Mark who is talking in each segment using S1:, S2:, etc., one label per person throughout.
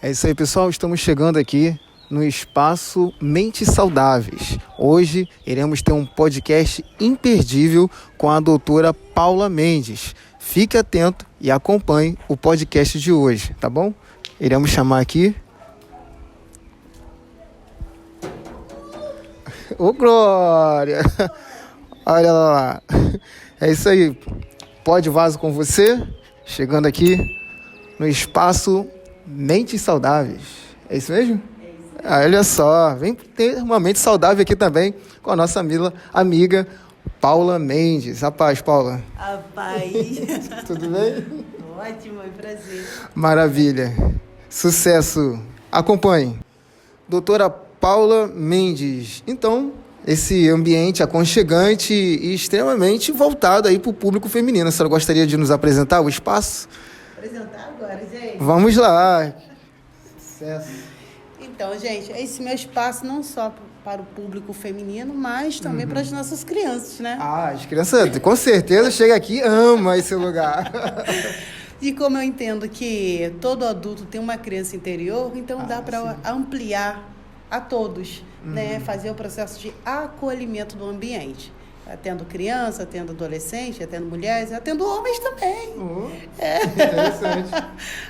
S1: É isso aí, pessoal. Estamos chegando aqui no espaço Mentes Saudáveis. Hoje iremos ter um podcast imperdível com a doutora Paula Mendes. Fique atento e acompanhe o podcast de hoje, tá bom? Iremos chamar aqui... Ô, Glória! Olha lá. É isso aí. Pode vaso com você. Chegando aqui no espaço Mentes Saudáveis. É isso mesmo? É isso mesmo. Olha só. Vem ter uma mente saudável aqui também com a nossa amiga Paula Mendes. A paz, Paula.
S2: A paz.
S1: Tudo bem?
S2: Ótimo, é um prazer.
S1: Maravilha. Sucesso. Acompanhe. Doutora Paula Mendes. Então, esse ambiente aconchegante e extremamente voltado aí para o público feminino. A senhora gostaria de nos apresentar o espaço?
S2: Apresentar agora, gente?
S1: Vamos lá. Sucesso.
S2: Então, gente, esse meu espaço não só para o público feminino, mas também para as nossas crianças, né?
S1: Ah, as crianças com certeza chegam aqui e amam esse lugar.
S2: E como eu entendo que todo adulto tem uma criança interior, então dá para ampliar a todos, né? Fazer o processo de acolhimento do ambiente. Atendo criança, atendo adolescente, atendo mulheres, atendo homens também.
S1: Interessante.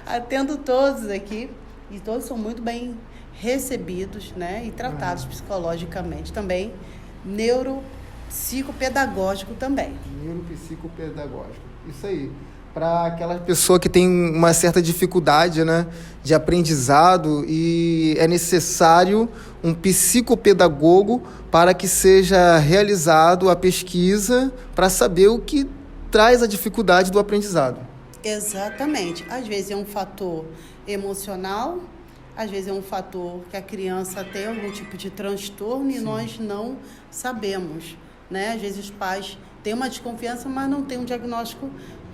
S2: Atendo todos aqui e todos são muito bem recebidos, né? E tratados psicologicamente também. Neuropsicopedagógico também.
S1: Neuropsicopedagógico. Isso aí. Para aquela pessoa que tem uma certa dificuldade, né, de aprendizado e é necessário um psicopedagogo para que seja realizado a pesquisa para saber o que traz a dificuldade do aprendizado.
S2: Exatamente. Às vezes é um fator emocional, às vezes é um fator que a criança tem algum tipo de transtorno e nós não sabemos, né? Às vezes os pais têm uma desconfiança, mas não têm um diagnóstico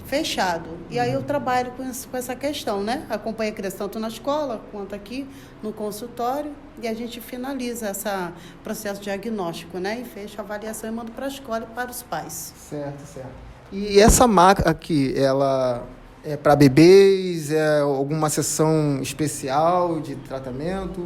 S2: fechado. E aí eu trabalho com essa questão, né? Acompanho a criança tanto na escola quanto aqui no consultório e a gente finaliza esse processo diagnóstico, né? E fecha a avaliação e manda para a escola e para os pais.
S1: Certo. E essa maca aqui, ela é para bebês? É alguma sessão especial de tratamento?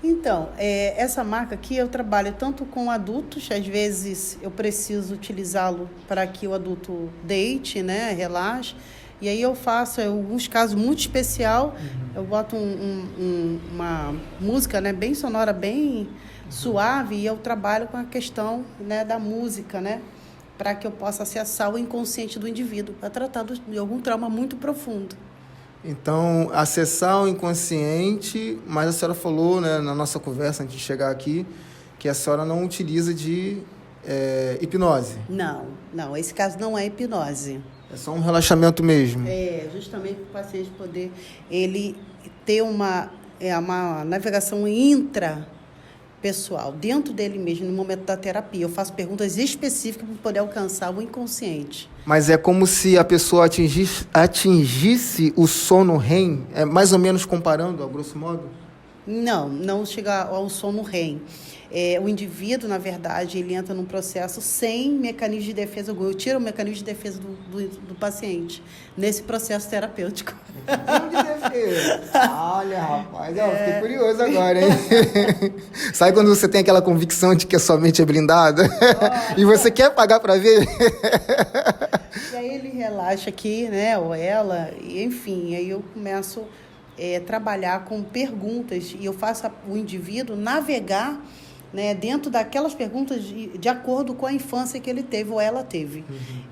S2: Então, essa marca aqui eu trabalho tanto com adultos, às vezes eu preciso utilizá-lo para que o adulto deite, né, relaxe, e aí eu faço, em alguns casos muito especial, eu boto uma música, né, bem sonora, bem suave, e eu trabalho com a questão, né, da música, né, para que eu possa acessar o inconsciente do indivíduo, para tratar de algum trauma muito profundo.
S1: Então, acessar o inconsciente, mas a senhora falou, né, na nossa conversa antes de chegar aqui, que a senhora não utiliza de hipnose.
S2: Não, esse caso não é hipnose.
S1: É só um relaxamento mesmo.
S2: Justamente para o paciente poder ele ter uma navegação intrapessoal, dentro dele mesmo, no momento da terapia. Eu faço perguntas específicas para poder alcançar o inconsciente.
S1: Mas é como se a pessoa atingisse o sono REM, mais ou menos comparando, a grosso modo?
S2: Não chega ao sono REM. O indivíduo, na verdade, ele entra num processo sem mecanismo de defesa. Eu tiro o mecanismo de defesa do paciente nesse processo terapêutico.
S1: Mecanismo de defesa. Olha, rapaz, eu fiquei curioso agora, hein? Sabe quando você tem aquela convicção de que a sua mente é blindada? E você quer pagar para ver?
S2: E aí ele relaxa aqui, né, ou ela, e, enfim, aí eu começo a trabalhar com perguntas e eu faço o indivíduo navegar, né, dentro daquelas perguntas de acordo com a infância que ele teve ou ela teve.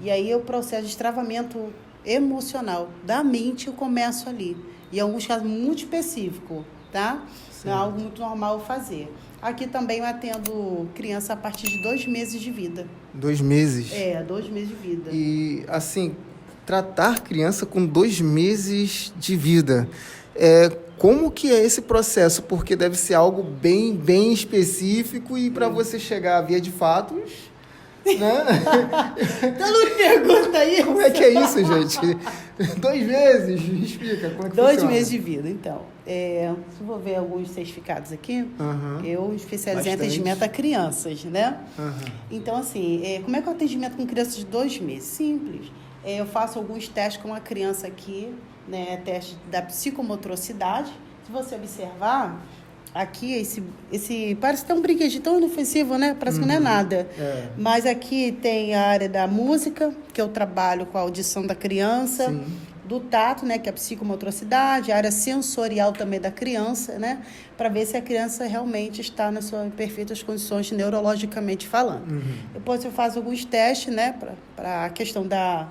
S2: E aí o processo de destravamento emocional da mente eu começo ali. E em alguns casos muito específico, tá? Não é algo muito normal fazer. Aqui também eu atendo criança a partir de 2 meses de vida.
S1: 2 meses?
S2: 2 meses de vida.
S1: E, assim, tratar criança com 2 meses de vida, como que é esse processo? Porque deve ser algo bem, bem específico e para você chegar à via de fatos, né?
S2: Então não me pergunta isso.
S1: Como é que é isso, gente? 2 meses? Me explica como é que
S2: 2
S1: funciona.
S2: meses de vida, então. Se eu vou ver alguns certificados aqui, eu especializei em atendimento a crianças, né? Então, assim, como é que é o atendimento com crianças de 2 meses? Simples. Eu faço alguns testes com a criança aqui, né? Teste da psicomotricidade, se você observar, aqui, esse parece tão brinquedinho, tão inofensivo, né? Parece que não é nada. Mas aqui tem a área da música, que eu trabalho com a audição da criança. Sim. Do tato, né, que é a psicomotricidade, a área sensorial também da criança, né, para ver se a criança realmente está nas suas perfeitas condições neurologicamente falando. Depois eu faço alguns testes, né, para a questão da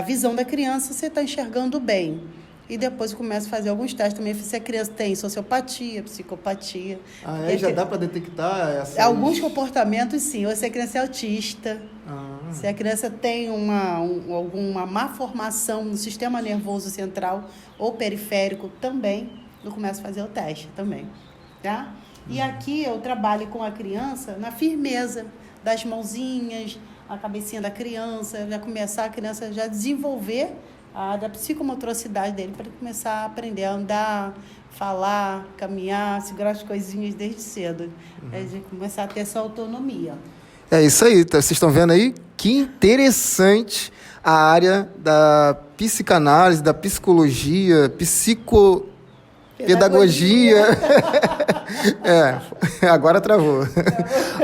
S2: visão da criança, se está enxergando bem. E depois eu começo a fazer alguns testes também, se a criança tem sociopatia, psicopatia.
S1: Já dá para detectar essas...
S2: Alguns comportamentos, sim. Ou se a criança é autista, se a criança tem alguma má formação no sistema nervoso central ou periférico, também eu começo a fazer o teste também, tá? E aqui eu trabalho com a criança na firmeza das mãozinhas, a cabecinha da criança, já começar a criança já desenvolver da psicomotricidade dele para ele começar a aprender a andar, falar, caminhar, segurar as coisinhas desde cedo. A gente começar a ter essa autonomia.
S1: É isso aí, vocês estão vendo aí? Que interessante a área da psicanálise, da psicologia, psicopedagogia. Agora travou.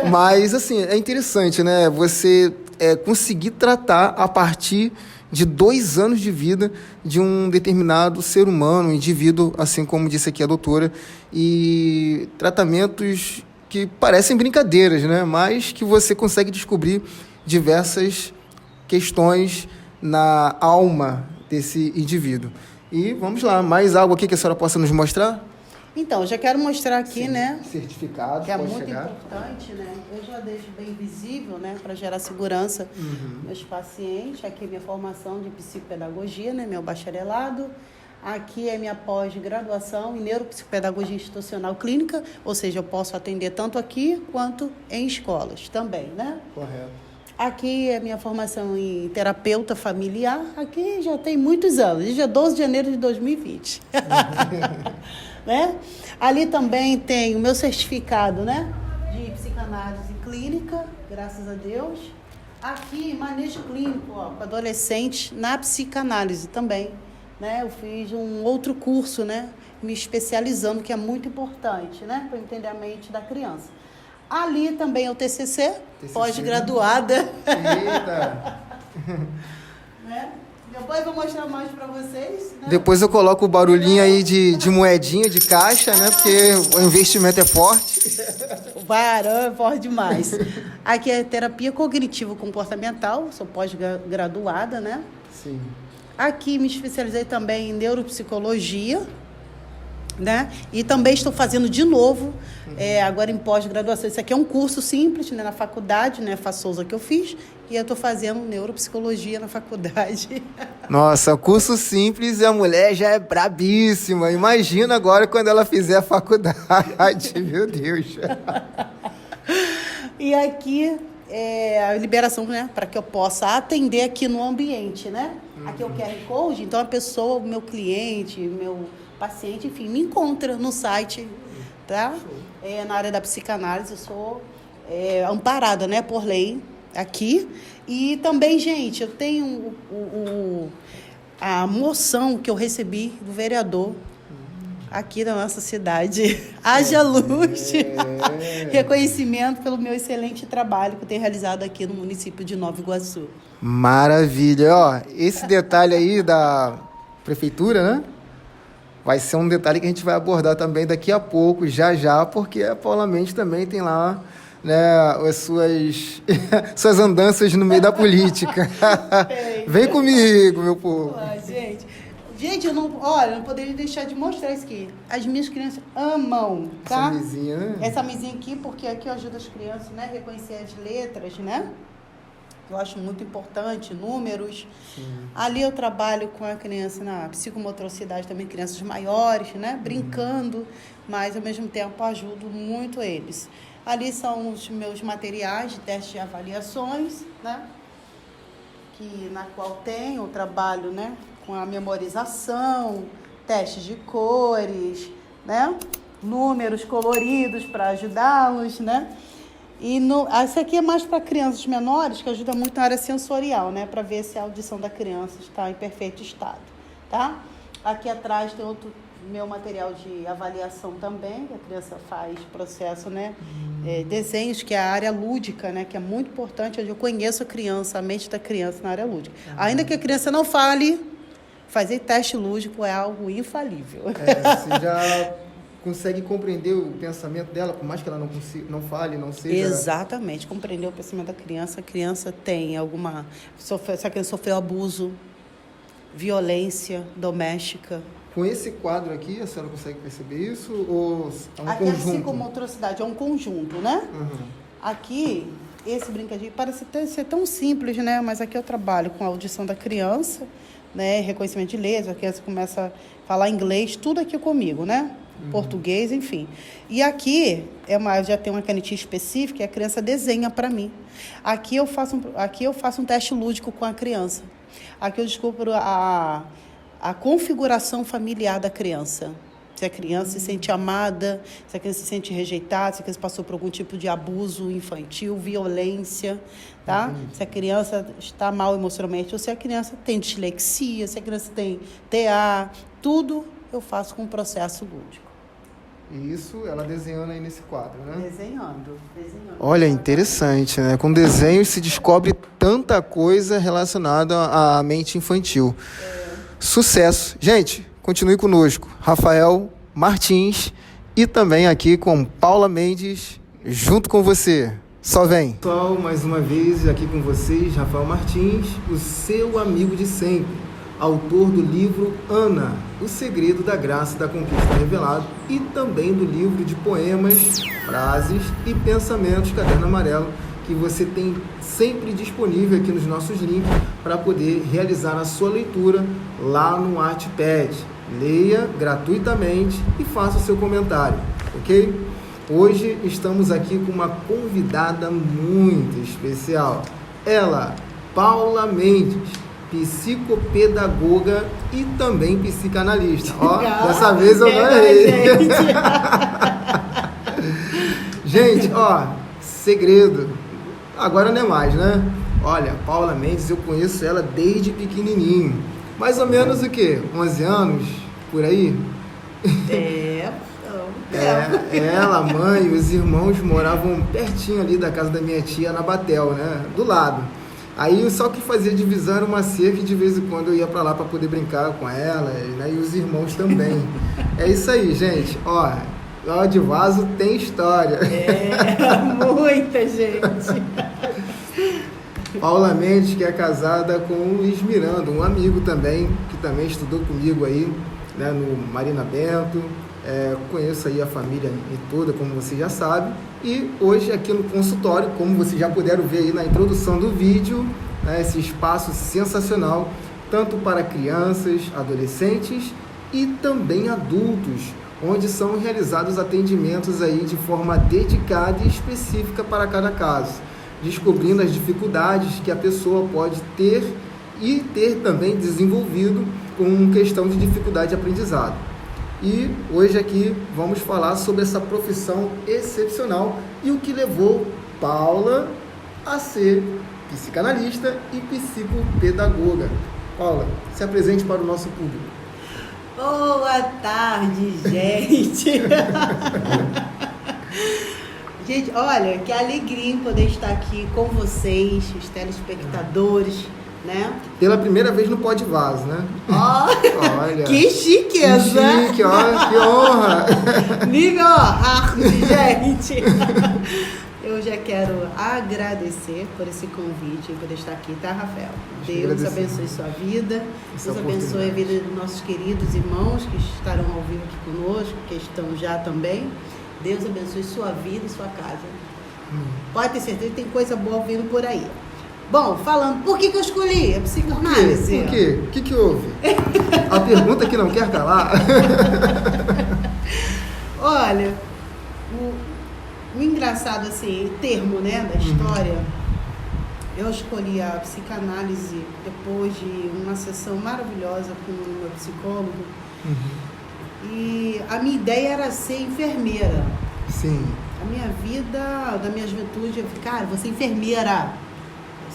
S1: Mas, assim, é interessante, né? Você conseguir tratar a partir de 2 anos de vida de um determinado ser humano, um indivíduo, assim como disse aqui a doutora, e tratamentos que parecem brincadeiras, né? Mas que você consegue descobrir diversas questões na alma desse indivíduo. E vamos lá, mais algo aqui que a senhora possa nos mostrar?
S2: Então, já quero mostrar aqui, sim, né?
S1: Certificado,
S2: que é muito importante, né? Eu já deixo bem visível, né? Para gerar segurança meus pacientes. Aqui é minha formação de psicopedagogia, né? Meu bacharelado. Aqui é minha pós-graduação em neuropsicopedagogia institucional clínica, ou seja, eu posso atender tanto aqui quanto em escolas também, né?
S1: Correto.
S2: Aqui é minha formação em terapeuta familiar. Aqui já tem muitos anos, dia 12 de janeiro de 2020. Né? Ali também tem o meu certificado, né, de psicanálise clínica, graças a Deus. Aqui, manejo clínico, para adolescente na psicanálise também, né? Eu fiz um outro curso, né, me especializando, que é muito importante, né, para entender a mente da criança. Ali também é o TCC. Pós-graduada.
S1: Eita!
S2: Né? Depois eu vou mostrar mais para vocês. Né?
S1: Depois eu coloco o barulhinho aí de moedinha, de caixa, né? Porque o investimento é forte.
S2: O barão é forte demais. Aqui é terapia cognitivo-comportamental, sou pós-graduada, né?
S1: Sim.
S2: Aqui me especializei também em neuropsicologia, né? E também estou fazendo de novo, agora em pós-graduação. Isso aqui é um curso simples, né, na faculdade, né, Souza, que eu fiz, e eu estou fazendo neuropsicologia na faculdade.
S1: Nossa, curso simples e a mulher já é brabíssima. Imagina agora quando ela fizer a faculdade, meu Deus.
S2: E aqui a liberação, né, para que eu possa atender aqui no ambiente, né? Aqui é o QR Code, então a pessoa, meu cliente, meu paciente, enfim, me encontra no site, tá? Na área da psicanálise, eu sou amparada, né, por lei aqui. E também, gente, eu tenho a moção que eu recebi do vereador aqui da nossa cidade. Haja luz! Reconhecimento pelo meu excelente trabalho que eu tenho realizado aqui no município de Nova Iguaçu.
S1: Maravilha! Ó, esse detalhe aí da prefeitura, né? Vai ser um detalhe que a gente vai abordar também daqui a pouco, já, porque a Paula Mendes também tem lá, né, as suas andanças no meio da política. Vem comigo, meu povo.
S2: Gente, eu não poderia deixar de mostrar isso aqui. As minhas crianças amam, tá?
S1: Essa mesinha, né?
S2: Essa mesinha aqui, porque aqui eu ajudo as crianças, né, a reconhecer as letras, né? Eu acho muito importante, números. Sim. Ali eu trabalho com a criança na psicomotricidade, também crianças maiores, né? Brincando, mas ao mesmo tempo ajudo muito eles. Ali são os meus materiais de testes de avaliações, né? Na qual tenho o trabalho, né, com a memorização, testes de cores, né? Números coloridos para ajudá-los, né? E essa aqui é mais para crianças menores, que ajuda muito na área sensorial, né? Para ver se a audição da criança está em perfeito estado, tá? Aqui atrás tem outro meu material de avaliação também, que a criança faz processo, né? Desenhos, que é a área lúdica, né? Que é muito importante, onde eu conheço a criança, a mente da criança na área lúdica. Ainda que a criança não fale, fazer teste lúdico é algo infalível.
S1: Você já consegue compreender o pensamento dela, por mais que ela não fale, não seja...
S2: Exatamente, compreender o pensamento da criança. A criança tem alguma... Se a criança sofreu abuso, violência doméstica.
S1: Com esse quadro aqui, a senhora consegue perceber isso? Ou é um
S2: aqui,
S1: conjunto?
S2: assim como atrocidade, é um conjunto, né?
S1: Uhum.
S2: Aqui, esse brinquedinho parece ser tão simples, né? Mas aqui eu trabalho com a audição da criança, né? Reconhecimento de letras, a criança começa a falar inglês, tudo aqui comigo, né? Português, enfim. E aqui já tem uma canetinha específica e a criança desenha para mim. Aqui eu faço um teste lúdico com a criança. Aqui eu descubro a configuração familiar da criança. Se a criança se sente amada, se a criança se sente rejeitada, se a criança passou por algum tipo de abuso infantil, violência, tá? Se a criança está mal emocionalmente, ou se a criança tem dislexia, se a criança tem TEA, tudo eu faço com um processo lúdico.
S1: E isso ela desenhando aí nesse quadro, né?
S2: Desenhando.
S1: Olha, interessante, né? Com desenhos se descobre tanta coisa relacionada à mente infantil. Sucesso. Gente, continue conosco. Rafael Martins e também aqui com Paula Mendes, junto com você. Só vem. Pessoal, mais uma vez aqui com vocês, Rafael Martins, o seu amigo de sempre. Autor do livro Ana, o segredo da graça e da conquista revelado, e também do livro de poemas, frases e pensamentos Caderno Amarelo, que você tem sempre disponível aqui nos nossos links para poder realizar a sua leitura lá no Artpad. Leia gratuitamente e faça o seu comentário, ok? Hoje estamos aqui com uma convidada muito especial. Ela, Paula Mendes, psicopedagoga e também psicanalista. Ó, dessa vez eu não errei. Gente, ó, segredo. Agora não é mais, né? Olha, Paula Mendes, eu conheço ela desde pequenininho. Mais ou menos o quê? 11 anos? Por aí? Ela, a mãe e os irmãos moravam pertinho ali da casa da minha tia, na Batel, né? Do lado. Aí só que fazia divisão era uma cerca e de vez em quando eu ia pra lá pra poder brincar com ela, né? E os irmãos também. É isso aí, gente. Ó, de vaso tem história.
S2: Muita gente.
S1: Paula Mendes, que é casada com o Luiz Miranda, um amigo também, que também estudou comigo aí, né, no Marina Bento. Conheço aí a família toda, como você já sabe. E hoje aqui no consultório, como vocês já puderam ver aí na introdução do vídeo, né, esse espaço sensacional, tanto para crianças, adolescentes e também adultos, onde são realizados atendimentos aí de forma dedicada e específica para cada caso, descobrindo as dificuldades que a pessoa pode ter e ter também desenvolvido com questão de dificuldade de aprendizado. E hoje aqui vamos falar sobre essa profissão excepcional e o que levou Paula a ser psicanalista e psicopedagoga. Paula, se apresente para o nosso público.
S2: Boa tarde, gente! Gente, olha, que alegria em poder estar aqui com vocês, os telespectadores, né?
S1: Pela primeira vez no Pode Vaso, né?
S2: Olha, que chiqueza!
S1: Que chique, olha, que honra!
S2: Nível hard, gente! Eu já quero agradecer por esse convite, por estar aqui, tá, Rafael? Deus abençoe sua vida, Deus abençoe a vida dos nossos queridos irmãos que estarão ao vivo aqui conosco, que estão já também. Deus abençoe sua vida e sua casa. Pode ter certeza que tem coisa boa vindo por aí. Bom, falando, por que eu escolhi a psicanálise?
S1: Por quê? O que houve? A pergunta que não quer calar.
S2: Olha, o engraçado, assim, termo, né, da história, eu escolhi a psicanálise depois de uma sessão maravilhosa com o meu psicólogo. E a minha ideia era ser enfermeira.
S1: Sim.
S2: A minha vida, da minha juventude, eu falei, cara, vou ser enfermeira.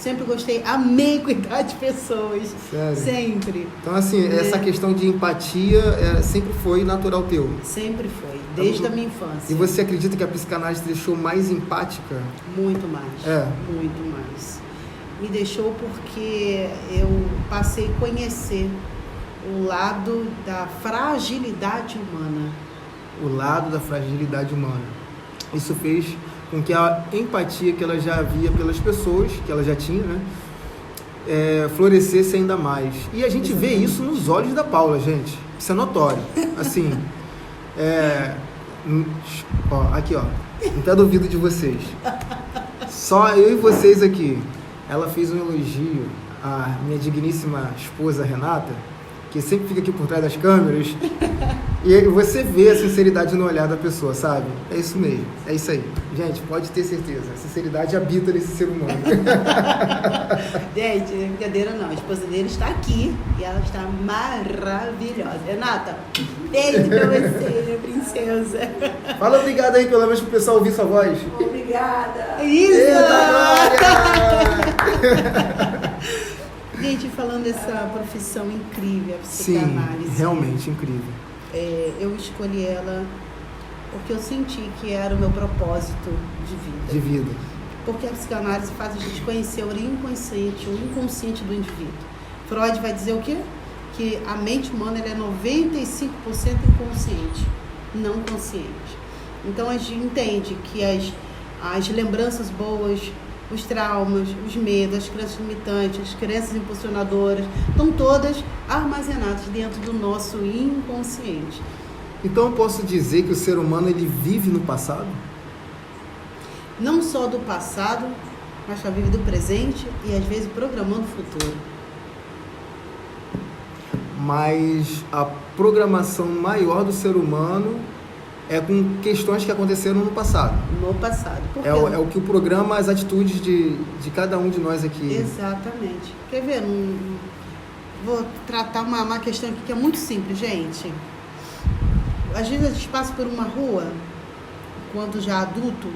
S2: Sempre gostei, amei cuidar de pessoas.
S1: Sério?
S2: Sempre.
S1: Então, assim, essa questão de empatia sempre foi natural teu?
S2: Sempre foi, desde a minha infância.
S1: E você acredita que a psicanálise te deixou mais empática?
S2: Muito mais. Muito mais. Me deixou porque eu passei a conhecer o lado da fragilidade humana.
S1: O lado da fragilidade humana. Isso fez com que a empatia que ela já havia pelas pessoas, que ela já tinha, né, florescesse ainda mais. E a gente vê isso nos olhos da Paula, gente. Isso é notório. Assim, aqui, ó, no pé do ouvido de vocês. Só eu e vocês aqui. Ela fez um elogio à minha digníssima esposa Renata, que sempre fica aqui por trás das câmeras, e você vê a sinceridade no olhar da pessoa, sabe? É isso mesmo, é isso aí. Gente, pode ter certeza, a sinceridade habita nesse ser humano.
S2: Gente, não é brincadeira não, a esposa dele está aqui e ela está maravilhosa. Renata, beijo pra você, minha princesa.
S1: Fala obrigado aí, pelo menos pro pessoal ouvir sua voz.
S2: Obrigada. Isso! Gente, falando dessa profissão incrível, a psicanálise.
S1: Sim, realmente incrível.
S2: Eu escolhi ela porque eu senti que era o meu propósito de vida.
S1: De vida.
S2: Porque a psicanálise faz a gente conhecer o inconsciente do indivíduo. Freud vai dizer o quê? Que a mente humana ela é 95% inconsciente, não consciente. Então a gente entende que as lembranças boas, os traumas, os medos, as crenças limitantes, as crenças impulsionadoras, estão todas armazenadas dentro do nosso inconsciente.
S1: Então eu posso dizer que o ser humano ele vive no passado?
S2: Não só do passado, mas já vive do presente e às vezes programando o futuro.
S1: Mas a programação maior do ser humano é com questões que aconteceram no passado.
S2: No passado.
S1: É o que programa as atitudes de cada um de nós aqui.
S2: Exatamente. Quer ver? Vou tratar uma questão aqui que é muito simples, gente. Às vezes a gente passa por uma rua, quando já adulto,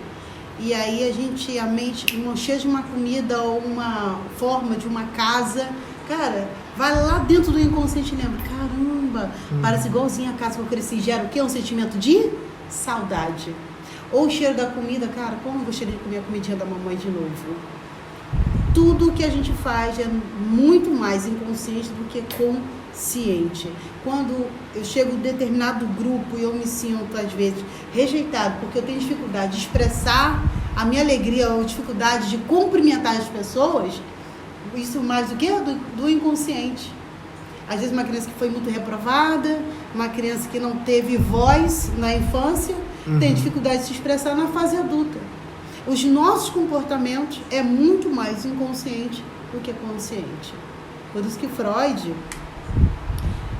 S2: e aí a mente cheia de uma comida ou uma forma de uma casa, cara, vai lá dentro do inconsciente e lembra, caramba, parece igualzinho a casa que eu cresci, gera o quê? Um sentimento de saudade. Ou o cheiro da comida, cara, como eu gostaria de comer a comidinha da mamãe de novo. Tudo que a gente faz é muito mais inconsciente do que consciente. Quando eu chego em determinado grupo e eu me sinto, às vezes, rejeitado, porque eu tenho dificuldade de expressar a minha alegria ou dificuldade de cumprimentar as pessoas, isso mais do que do inconsciente. Às vezes uma criança que foi muito reprovada, uma criança que não teve voz na infância, tem dificuldade de se expressar na fase adulta. Os nossos comportamentos é muito mais inconsciente do que consciente. Por isso que Freud,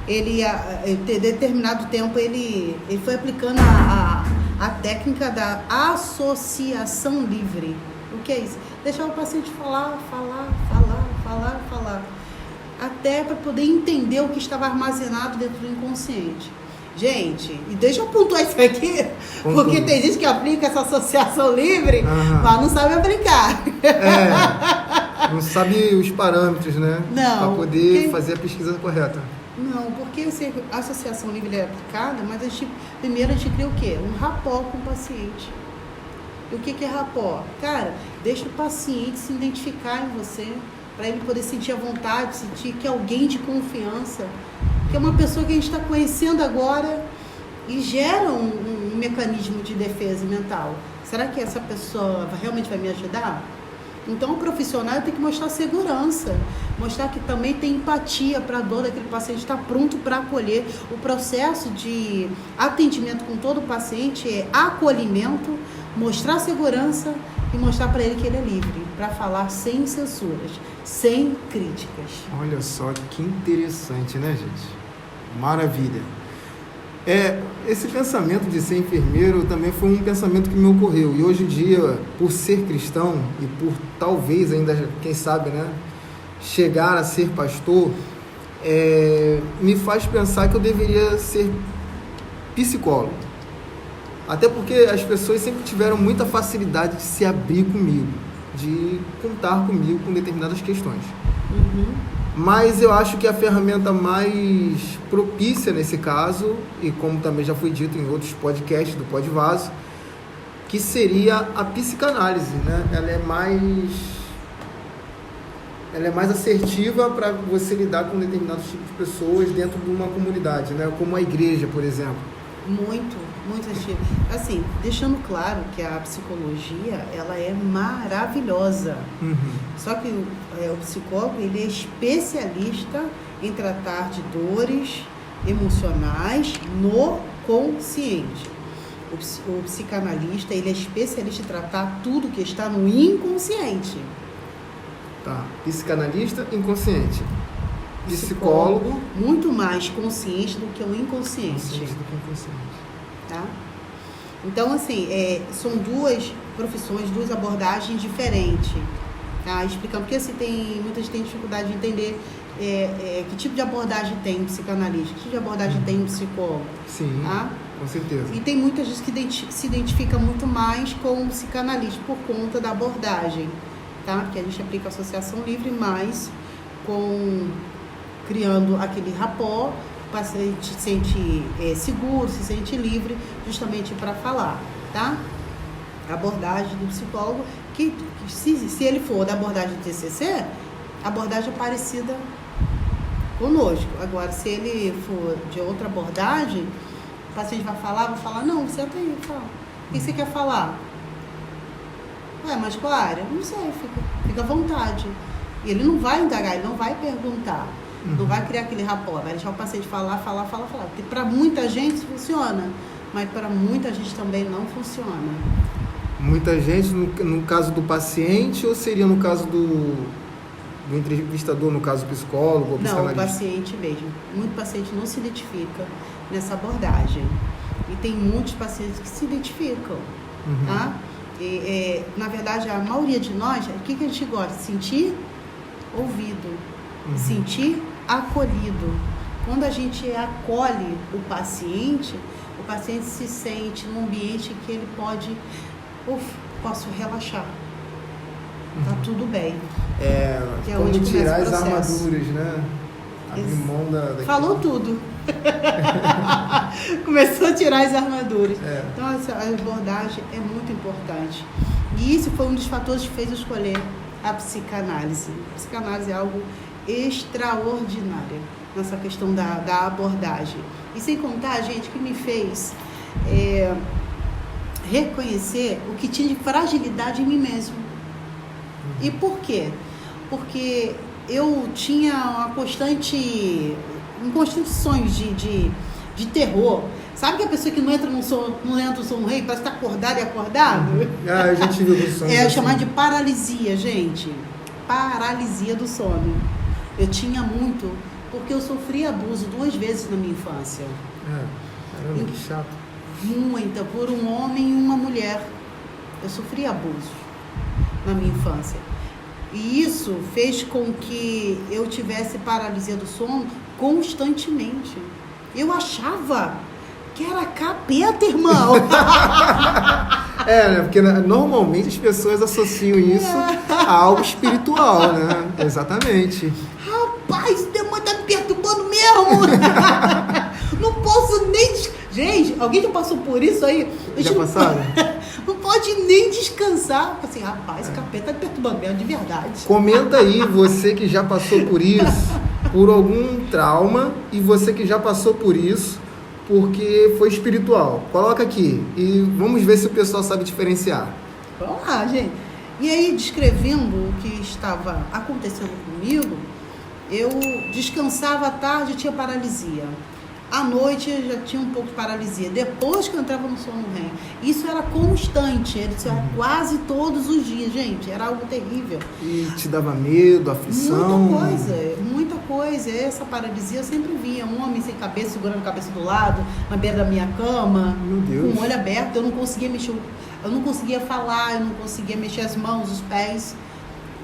S2: em determinado tempo, ele foi aplicando a técnica da associação livre. O que é isso? Deixar o paciente falar, até para poder entender o que estava armazenado dentro do inconsciente. Gente, e deixa eu pontuar isso aqui, porque tem gente que aplica essa associação livre, mas não sabe aplicar.
S1: Não sabe os parâmetros, né?
S2: Não.
S1: Para poder fazer a pesquisa correta.
S2: Não, porque a associação livre é aplicada, mas primeiro a gente cria o quê? Um rapport com o paciente. E o que é rapport? Cara, deixa o paciente se identificar em você, para ele poder sentir a vontade, sentir que é alguém de confiança, que é uma pessoa que a gente está conhecendo agora e gera um mecanismo de defesa mental. Será que essa pessoa realmente vai me ajudar? Então, o profissional tem que mostrar segurança, mostrar que também tem empatia para a dor daquele paciente, está pronto para acolher. O processo de atendimento com todo o paciente é acolhimento, mostrar segurança e mostrar para ele que ele é livre, para falar sem censuras, sem críticas.
S1: Olha só que interessante, né, gente? Maravilha. Esse pensamento de ser enfermeiro também foi um pensamento que me ocorreu. E hoje em dia, por ser cristão e por talvez ainda, quem sabe, né, chegar a ser pastor, me faz pensar que eu deveria ser psicólogo. Até porque as pessoas sempre tiveram muita facilidade de se abrir comigo, de contar comigo com determinadas questões. Mas eu acho que a ferramenta mais propícia nesse caso, e como também já foi dito em outros podcasts do Pode Vaso, que seria a psicanálise, né? Ela é mais assertiva para você lidar com determinados tipos de pessoas dentro de uma comunidade, né? Como a igreja, por exemplo.
S2: Muito assertiva. Assim, deixando claro que a psicologia, ela é maravilhosa. Só que o psicólogo, ele é especialista em tratar de dores emocionais no consciente. O psicanalista, ele é especialista em tratar tudo que está no inconsciente.
S1: Tá. Psicanalista, inconsciente. Psicólogo,
S2: muito mais consciente do que o inconsciente.
S1: Consciente do que o inconsciente.
S2: Tá? Então, assim, são duas profissões, duas abordagens diferentes. Tá? Explicando, porque assim, muita gente tem dificuldade de entender que tipo de abordagem tem um psicanalista, que tipo de abordagem tem um psicólogo.
S1: Sim,
S2: tá?
S1: Com certeza.
S2: E tem muita gente que se identifica muito mais com o psicanalista por conta da abordagem. Tá? Porque a gente aplica a associação livre, mas criando aquele rapport, o paciente se sente seguro, se sente livre, justamente para falar, tá? A abordagem do psicólogo, que se ele for da abordagem do TCC, a abordagem é parecida conosco. Agora, se ele for de outra abordagem, o paciente vai falar, não, senta aí, fala. O que você quer falar? Mas qual área? Não sei, fica à vontade. E ele não vai indagar, ele não vai perguntar. Não vai criar aquele rapport, vai deixar o paciente falar. Porque para muita gente funciona, mas para muita gente também não funciona.
S1: Muita gente, no caso do paciente, ou seria no caso do entrevistador, no caso do psicólogo ou psicanalista?
S2: Não, o paciente mesmo. Muito paciente não se identifica nessa abordagem. E tem muitos pacientes que se identificam, tá? Na verdade, a maioria de nós, o que a gente gosta? Sentir ouvido, sentir acolhido. Quando a gente acolhe o paciente se sente num ambiente que ele pode, posso relaxar, tá tudo bem. Que é
S1: como
S2: onde
S1: tirar as
S2: começa o processo.
S1: armaduras, né? Abrir mão daquilo.
S2: Falou tudo. Começou a tirar as armaduras. Então, essa abordagem é muito importante. E isso foi um dos fatores que fez eu escolher a psicanálise. A psicanálise é algo extraordinário nessa questão da abordagem. E sem contar, gente, que me fez reconhecer o que tinha de fragilidade em mim mesmo. E por quê? Porque eu tinha um constante sonho de terror. Sabe que a pessoa que não entra no sono rei, parece que está acordado e acordado?
S1: A gente viu do sono.
S2: É chamar de paralisia, gente. Paralisia do sono. Eu tinha muito, porque eu sofri abuso 2 vezes na minha infância.
S1: Caramba, que chato.
S2: Muita, por um homem e uma mulher. Eu sofri abuso na minha infância. E isso fez com que eu tivesse paralisia do sono constantemente. Eu achava que era capeta, irmão.
S1: Né? Porque normalmente as pessoas associam isso a algo espiritual, né? Exatamente.
S2: Rapaz, o demônio tá me perturbando mesmo. Não posso nem... Gente, alguém já passou por isso aí?
S1: Já passaram?
S2: Não pode nem descansar. Assim, rapaz, o capeta tá me perturbando mesmo, de verdade.
S1: Comenta aí, você que já passou por isso, por algum trauma, e você que já passou por isso porque foi espiritual. Coloca aqui e vamos ver se o pessoal sabe diferenciar.
S2: Vamos lá, gente. E aí, descrevendo o que estava acontecendo comigo, eu descansava à tarde e tinha paralisia. À noite eu já tinha um pouco de paralisia. Depois que eu entrava no sono REM. Isso era constante, isso era quase todos os dias, gente. Era algo terrível.
S1: E te dava medo, aflição?
S2: Muita coisa. Essa paralisia eu sempre via. Um homem sem cabeça, segurando a cabeça do lado, na beira da minha cama.
S1: Meu Deus.
S2: Com o olho aberto. Eu não conseguia mexer, eu não conseguia falar, eu não conseguia mexer as mãos, os pés.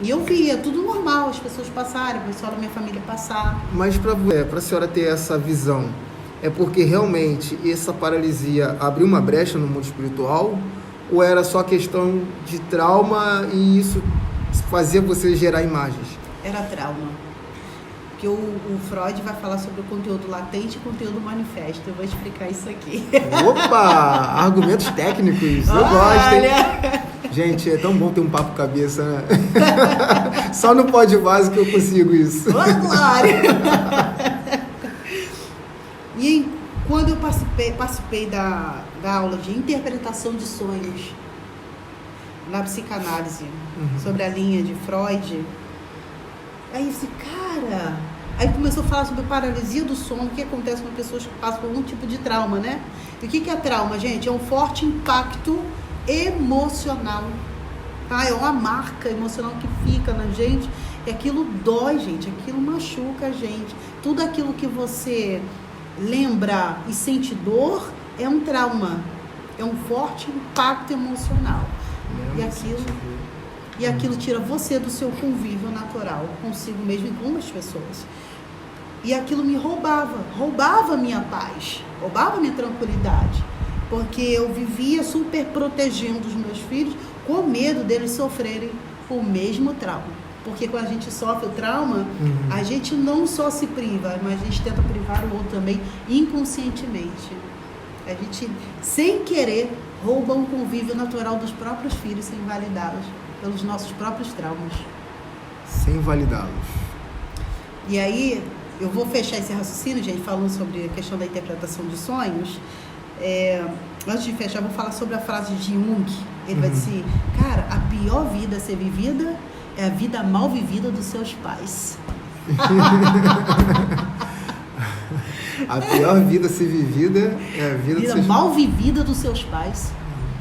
S2: E eu via, tudo normal, as pessoas passarem, o pessoal da minha família passar.
S1: Mas para a senhora ter essa visão, é porque realmente essa paralisia abriu uma brecha no mundo espiritual? Ou era só questão de trauma e isso fazia você gerar imagens?
S2: Era trauma. Porque o Freud vai falar sobre o conteúdo latente e conteúdo manifesto. Eu vou explicar isso aqui.
S1: Opa! Argumentos técnicos. Eu gosto, hein? Gente, é tão bom ter um papo cabeça, né? Só no Pode Vaso que eu consigo isso.
S2: Ô, Glória! E quando eu participei da aula de interpretação de sonhos na psicanálise, sobre a linha de Freud, aí eu disse, cara... Aí começou a falar sobre paralisia do sono, o que acontece com pessoas que passam por um tipo de trauma, né? E o que é trauma, gente? É um forte impacto emocional, tá? É uma marca emocional que fica na gente, e aquilo dói, gente, aquilo machuca a gente. Tudo aquilo que você lembra e sente dor é um trauma, é um forte impacto emocional. E aquilo tira você do seu convívio natural, consigo mesmo e com as pessoas. E aquilo me roubava minha paz, roubava minha tranquilidade, porque eu vivia super protegendo os meus filhos, com medo deles sofrerem o mesmo trauma. Porque quando a gente sofre o trauma, a gente não só se priva, mas a gente tenta privar o outro também inconscientemente. A gente, sem querer, rouba um convívio natural dos próprios filhos, sem validá-los pelos nossos próprios traumas.
S1: Sem validá-los.
S2: E aí, eu vou fechar esse raciocínio, gente, falando sobre a questão da interpretação de sonhos. Antes de fechar, eu vou falar sobre a frase de Jung. Ele vai dizer, cara, a pior vida a ser vivida é a vida mal vivida dos seus pais.
S1: A pior vida a ser vivida é a vida
S2: mal vivida dos seus pais.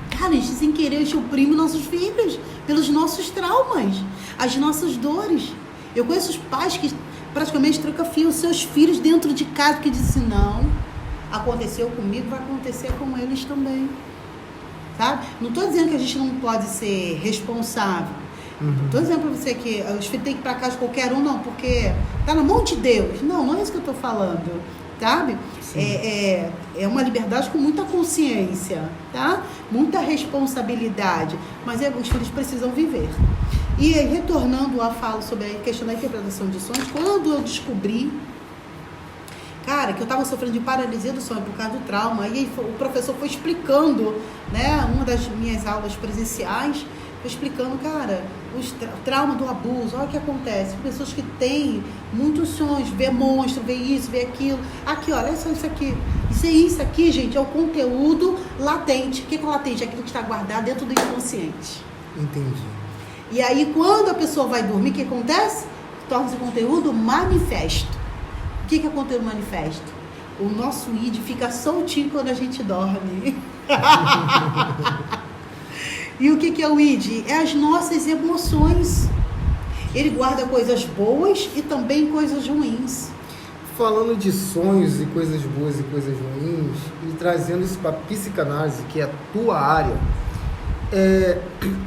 S2: Cara, a gente sem querer, a gente oprime nossos filhos pelos nossos traumas, as nossas dores. Eu conheço os pais que praticamente trancafiam os seus filhos dentro de casa, que dizem, não, aconteceu comigo, vai acontecer com eles também. Sabe? Não estou dizendo que a gente não pode ser responsável. Estou dizendo para você que os filhos têm que ir para casa de qualquer um, não, porque está na mão de Deus. Não é isso que eu estou falando. Sabe? É uma liberdade com muita consciência, tá? Muita responsabilidade, mas os filhos precisam viver. E retornando à fala sobre a questão da interpretação de sonhos, quando eu descobri, cara, que eu estava sofrendo de paralisia do sonho por causa do trauma, aí o professor foi explicando, né, uma das minhas aulas presenciais, explicando, cara, o trauma do abuso, olha o que acontece, pessoas que têm muitos sonhos, vê monstro, vê isso, vê aquilo, aqui, olha só isso aqui, isso aqui, gente, é o conteúdo latente. O que é latente? É aquilo que está guardado dentro do inconsciente.
S1: Entendi.
S2: E aí, quando a pessoa vai dormir, o que acontece? Torna-se conteúdo manifesto. O que é conteúdo manifesto? O nosso id fica soltinho quando a gente dorme. E o que é o id? É as nossas emoções. Ele guarda coisas boas e também coisas ruins.
S1: Falando de sonhos e coisas boas e coisas ruins, e trazendo isso para a psicanálise, que é a tua área,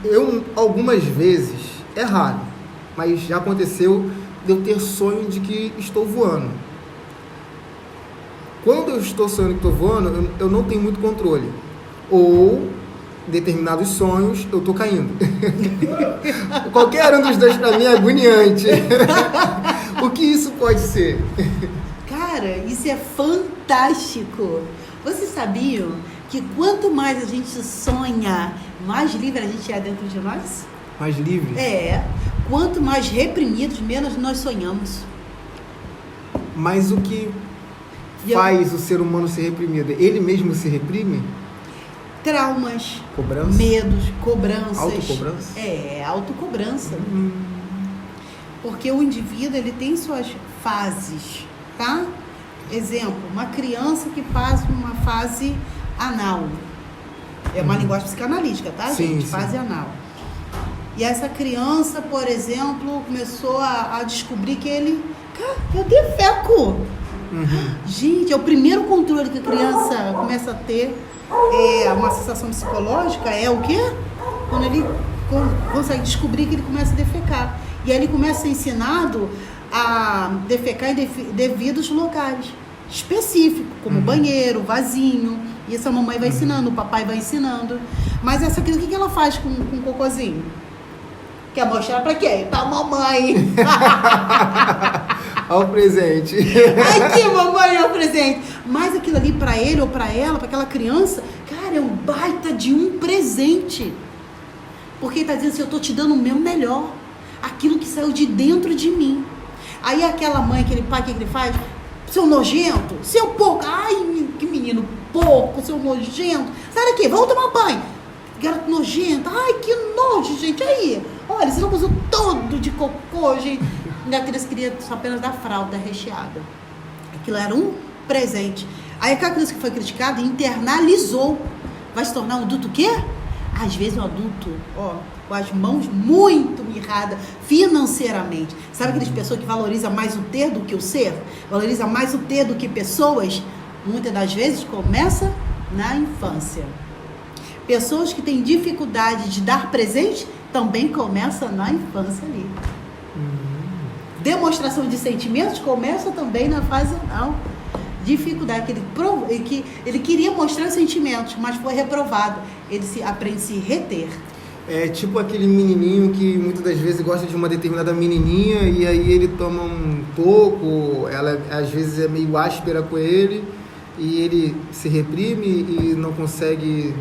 S1: eu algumas vezes, é raro, mas já aconteceu de eu ter sonho de que estou voando. Quando eu estou sonhando que estou voando, eu não tenho muito controle. Ou determinados sonhos, eu tô caindo. Qualquer um dos dois para mim é agoniante. O que isso pode ser?
S2: Cara, isso é fantástico. Vocês sabiam que quanto mais a gente sonha, mais livre a gente é dentro de nós?
S1: Mais livre?
S2: Quanto mais reprimidos, menos nós sonhamos.
S1: Mas o que faz o ser humano ser reprimido? Ele mesmo se reprime?
S2: Traumas,
S1: cobrança?
S2: Medos, cobranças.
S1: Autocobrança?
S2: Autocobrança. Porque o indivíduo, ele tem suas fases, tá? Exemplo, uma criança que faz uma fase anal. É uma linguagem psicanalítica, tá, gente? Fase anal. E essa criança, por exemplo, começou a descobrir que ele... Cara, eu defeco. Gente, é o primeiro controle que a criança começa a ter. Uma sensação psicológica é o quê? Quando ele consegue descobrir que ele começa a defecar. E aí ele começa a ser ensinado a defecar em devidos locais específicos, como banheiro, vasinho. E essa mamãe vai ensinando, o papai vai ensinando. Mas essa criança, o que ela faz com o cocôzinho? Quer mostrar pra quem? Pra mamãe.
S1: Olha o presente.
S2: Aqui, mamãe, é o presente. Mas aquilo ali pra ele ou pra ela, pra aquela criança, cara, é um baita de um presente. Porque ele tá dizendo assim, eu tô te dando o meu melhor. Aquilo que saiu de dentro de mim. Aí aquela mãe, aquele pai, o que ele faz? Seu nojento, seu porco. Ai, que menino porco, seu nojento. Sai daqui, vamos tomar banho. Garoto nojento. Ai, que nojo, gente. Aí, olha, você não usou todo de cocô, gente. E a criança queria só apenas dar fralda recheada. Aquilo era um presente. Aí aquela criança que foi criticada internalizou. Vai se tornar um adulto o quê? Às vezes um adulto, ó, com as mãos muito mirradas financeiramente. Sabe aquelas pessoas que valorizam mais o ter do que o ser? Valoriza mais o ter do que pessoas? Muitas das vezes começa na infância. Pessoas que têm dificuldade de dar presente também começa na infância ali. Demonstração de sentimentos começa também na fase anal. Dificuldade, que ele queria mostrar sentimentos, mas foi reprovado. Ele aprende a se reter.
S1: É tipo aquele menininho que muitas das vezes gosta de uma determinada menininha e aí ele toma um pouco, ela às vezes é meio áspera com ele e ele se reprime e não consegue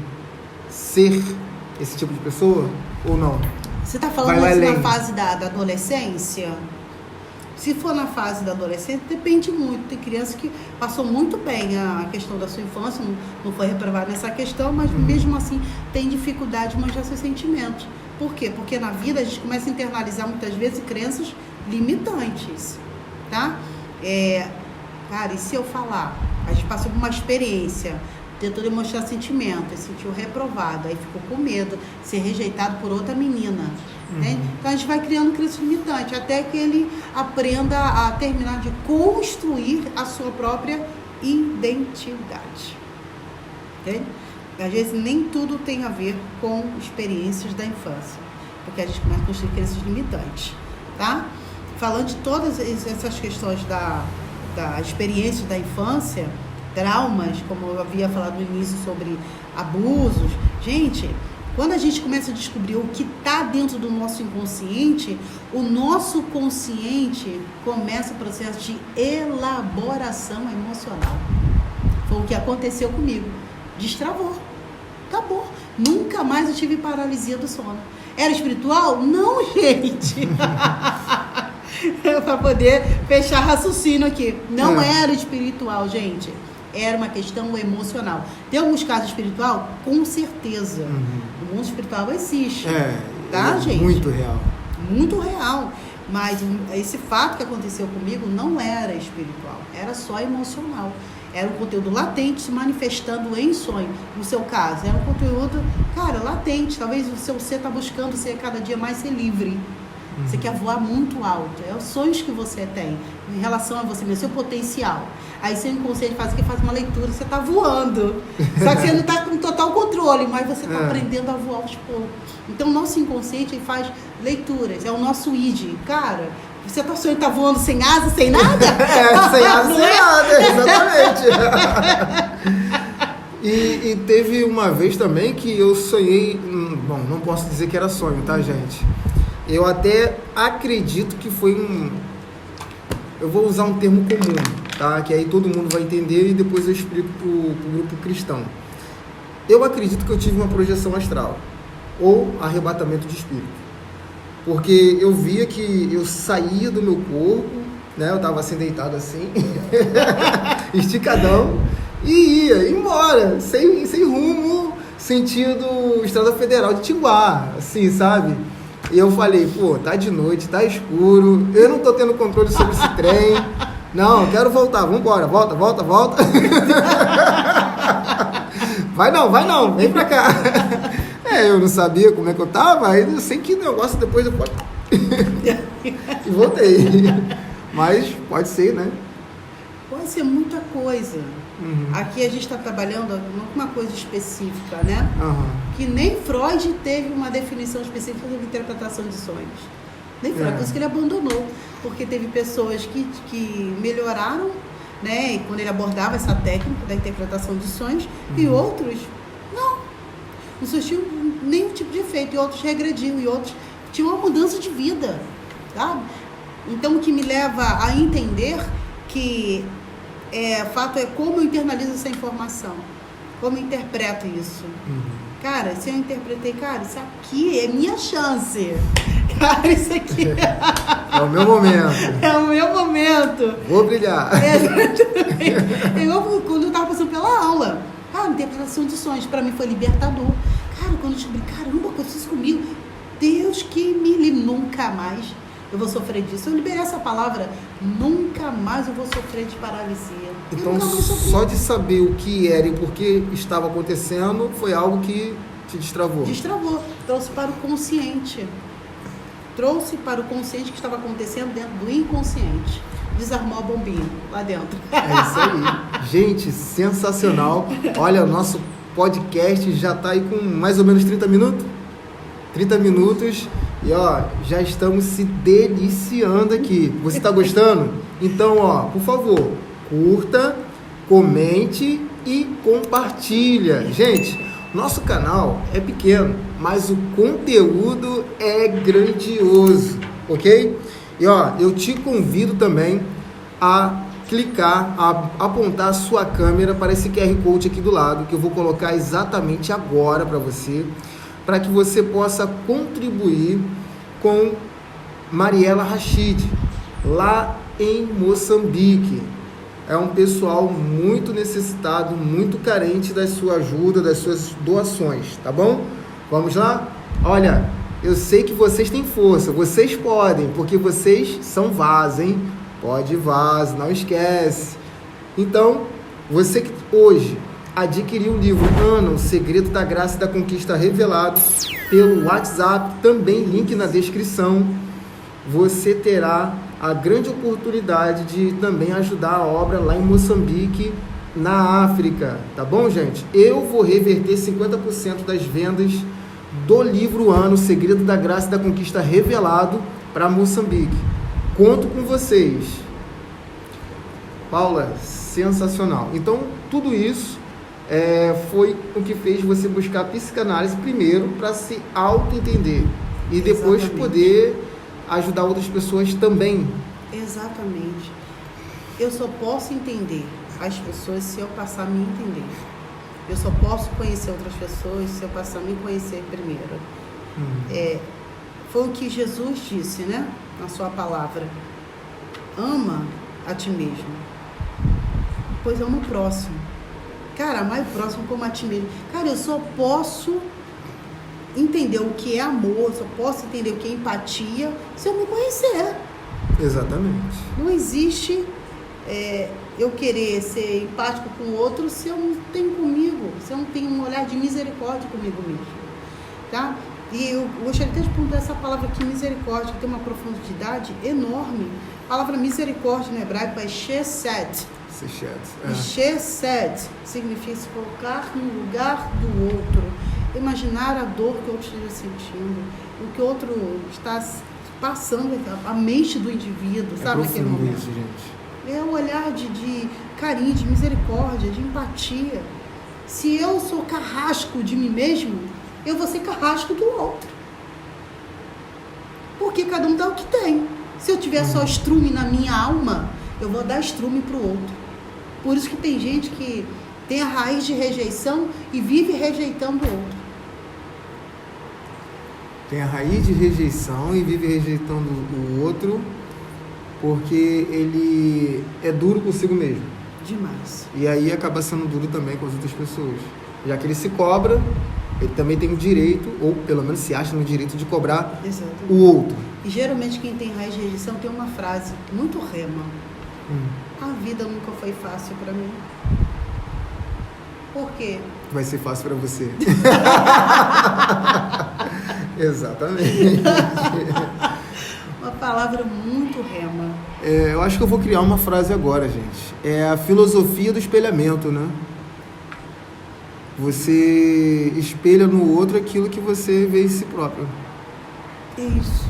S1: ser esse tipo de pessoa ou não?
S2: Você está falando assim na fase da adolescência? Se for na fase da adolescência, depende muito. Tem criança que passou muito bem a questão da sua infância, não foi reprovada nessa questão, mas mesmo assim tem dificuldade de mostrar seus sentimentos. Por quê? Porque na vida a gente começa a internalizar muitas vezes crenças limitantes, tá? Cara, e se eu falar? A gente passou por uma experiência, tentou demonstrar sentimento, se sentiu reprovado, aí ficou com medo de ser rejeitado por outra menina. Né? Então a gente vai criando crenças limitantes até que ele aprenda a terminar de construir a sua própria identidade. Entende? Às vezes nem tudo tem a ver com experiências da infância, porque a gente começa a construir crenças limitantes, tá? Falando de todas essas questões da experiência da infância, traumas, como eu havia falado no início sobre abusos, gente, quando a gente começa a descobrir o que está dentro do nosso inconsciente, o nosso consciente começa o processo de elaboração emocional. Foi o que aconteceu comigo. Destravou. Acabou. Nunca mais eu tive paralisia do sono. Era espiritual? Não, gente. Para poder fechar raciocínio aqui. Não era espiritual, gente. Era uma questão emocional. Tem alguns casos espiritual? Com certeza. O mundo espiritual existe. Tá, gente?
S1: Muito real.
S2: Muito real. Mas esse fato que aconteceu comigo não era espiritual. Era só emocional. Era um conteúdo latente se manifestando em sonho. No seu caso, era um conteúdo, cara, latente. Talvez o seu ser está buscando ser cada dia mais ser livre. Você quer voar muito alto. É os sonhos que você tem em relação a você mesmo, seu potencial. Aí seu inconsciente faz uma leitura, você está voando. Só que você não está com total controle, mas você está aprendendo a voar aos poucos. Então o nosso inconsciente faz leituras, é o nosso id. Cara, você está sonhando, está voando sem asa, sem nada?
S1: Sem asa, sem nada, exatamente. E teve uma vez também que eu sonhei, bom, não posso dizer que era sonho, tá, gente? Eu até acredito que foi eu vou usar um termo comum, tá? Que aí todo mundo vai entender e depois eu explico pro grupo cristão. Eu acredito que eu tive uma projeção astral ou arrebatamento de espírito. Porque eu via que eu saía do meu corpo, né? Eu tava assim, deitado assim, esticadão, e ia embora, sem rumo, sentido Estrada Federal de Tinguá, assim, sabe? E eu falei, pô, tá de noite, tá escuro, eu não tô tendo controle sobre esse trem, não, quero voltar, vambora, volta. Vai não, vem pra cá. Eu não sabia como é que eu tava, aí eu sei que negócio depois eu e voltei. Mas pode ser, né?
S2: Pode ser muita coisa. Aqui a gente está trabalhando uma coisa específica, né? Que nem Freud teve uma definição específica de interpretação de sonhos. Nem Freud, por isso que ele abandonou. Porque teve pessoas que melhoraram, né? Quando ele abordava essa técnica da interpretação de sonhos, e outros não surtiu nenhum tipo de efeito, e outros regrediam, e outros tinha uma mudança de vida, sabe? Então, o que me leva a entender que fato é como eu internalizo essa informação, como eu interpreto isso. Cara, se eu interpretei, cara, isso aqui é minha chance. Cara, isso aqui
S1: é o meu momento.
S2: É o meu momento.
S1: Vou brilhar.
S2: Eu, quando eu tava passando pela aula, cara, interpretação de sonhos, pra mim foi libertador. Cara, quando eu descobri, caramba, aconteceu isso comigo. Deus que me livre, nunca mais eu vou sofrer disso. Eu liberei essa palavra, nunca mais eu vou sofrer de paralisia.
S1: Então, só de saber o que era e por que estava acontecendo, foi algo que te destravou?
S2: Destravou. Trouxe para o consciente. Trouxe para o consciente que estava acontecendo dentro do inconsciente. Desarmou a bombinha lá dentro.
S1: É isso aí. Gente, sensacional. Olha, o nosso podcast já está aí com mais ou menos 30 minutos. 30 minutos. E já estamos se deliciando aqui. Você está gostando? Então, por favor, curta, comente e compartilha. Gente, nosso canal é pequeno, mas o conteúdo é grandioso, ok? E eu te convido também a clicar, a apontar a sua câmera para esse QR Code aqui do lado, que eu vou colocar exatamente agora para você, para que você possa contribuir com Mariela Rachid, lá em Moçambique. É um pessoal muito necessitado, muito carente da sua ajuda, das suas doações, tá bom? Vamos lá? Olha, eu sei que vocês têm força, vocês podem, porque vocês são vaso, hein? Pode vaso, não esquece. Então, você que hoje adquiriu o livro Ana, o Segredo da Graça e da Conquista Revelado pelo WhatsApp, também link na descrição, você terá a grande oportunidade de também ajudar a obra lá em Moçambique, na África, tá bom, gente? Eu vou reverter 50% das vendas do livro Ana, o Segredo da Graça e da Conquista Revelado para Moçambique. Conto com vocês. Paula, sensacional. Então, tudo isso foi o que fez você buscar a psicanálise primeiro para se auto-entender e depois poder ajudar outras pessoas também.
S2: Exatamente. Eu só posso entender as pessoas se eu passar a me entender. Eu só posso conhecer outras pessoas se eu passar a me conhecer primeiro. Foi o que Jesus disse, né? Na sua palavra. Ama a ti mesmo, pois ama o próximo. Cara, amar o próximo como a ti mesmo. Cara, eu só posso entender o que é amor, só posso entender o que é empatia se eu me conhecer.
S1: Exatamente.
S2: Não existe eu querer ser empático com o outro se eu não tenho comigo, se eu não tenho um olhar de misericórdia comigo mesmo, tá? E eu gostaria até de perguntar essa palavra aqui, misericórdia, que tem uma profundidade enorme. A palavra misericórdia no hebraico é chesed. E chesed significa se colocar no lugar do outro, imaginar a dor que o outro esteja sentindo, o que o outro está passando, a mente do indivíduo, sabe, naquele momento.
S1: Isso, gente.
S2: É um olhar de carinho, de misericórdia, de empatia. Se eu sou carrasco de mim mesmo, eu vou ser carrasco do outro. Porque cada um dá o que tem. Se eu tiver só estrume na minha alma, eu vou dar estrume para o outro. Por isso que tem gente que tem a raiz de rejeição e vive rejeitando o outro.
S1: Tem a raiz de rejeição e vive rejeitando o outro porque ele é duro consigo mesmo.
S2: Demais.
S1: E aí acaba sendo duro também com as outras pessoas. Já que ele se cobra, ele também tem o direito, ou pelo menos se acha no direito de cobrar o outro.
S2: E geralmente quem tem raiz de rejeição tem uma frase muito rema. A vida nunca foi fácil para mim. Por quê?
S1: Vai ser fácil para você. Exatamente.
S2: Uma palavra muito rema.
S1: Eu acho que eu vou criar uma frase agora, gente. É a filosofia do espelhamento, né? Você espelha no outro aquilo que você vê em si próprio.
S2: É isso.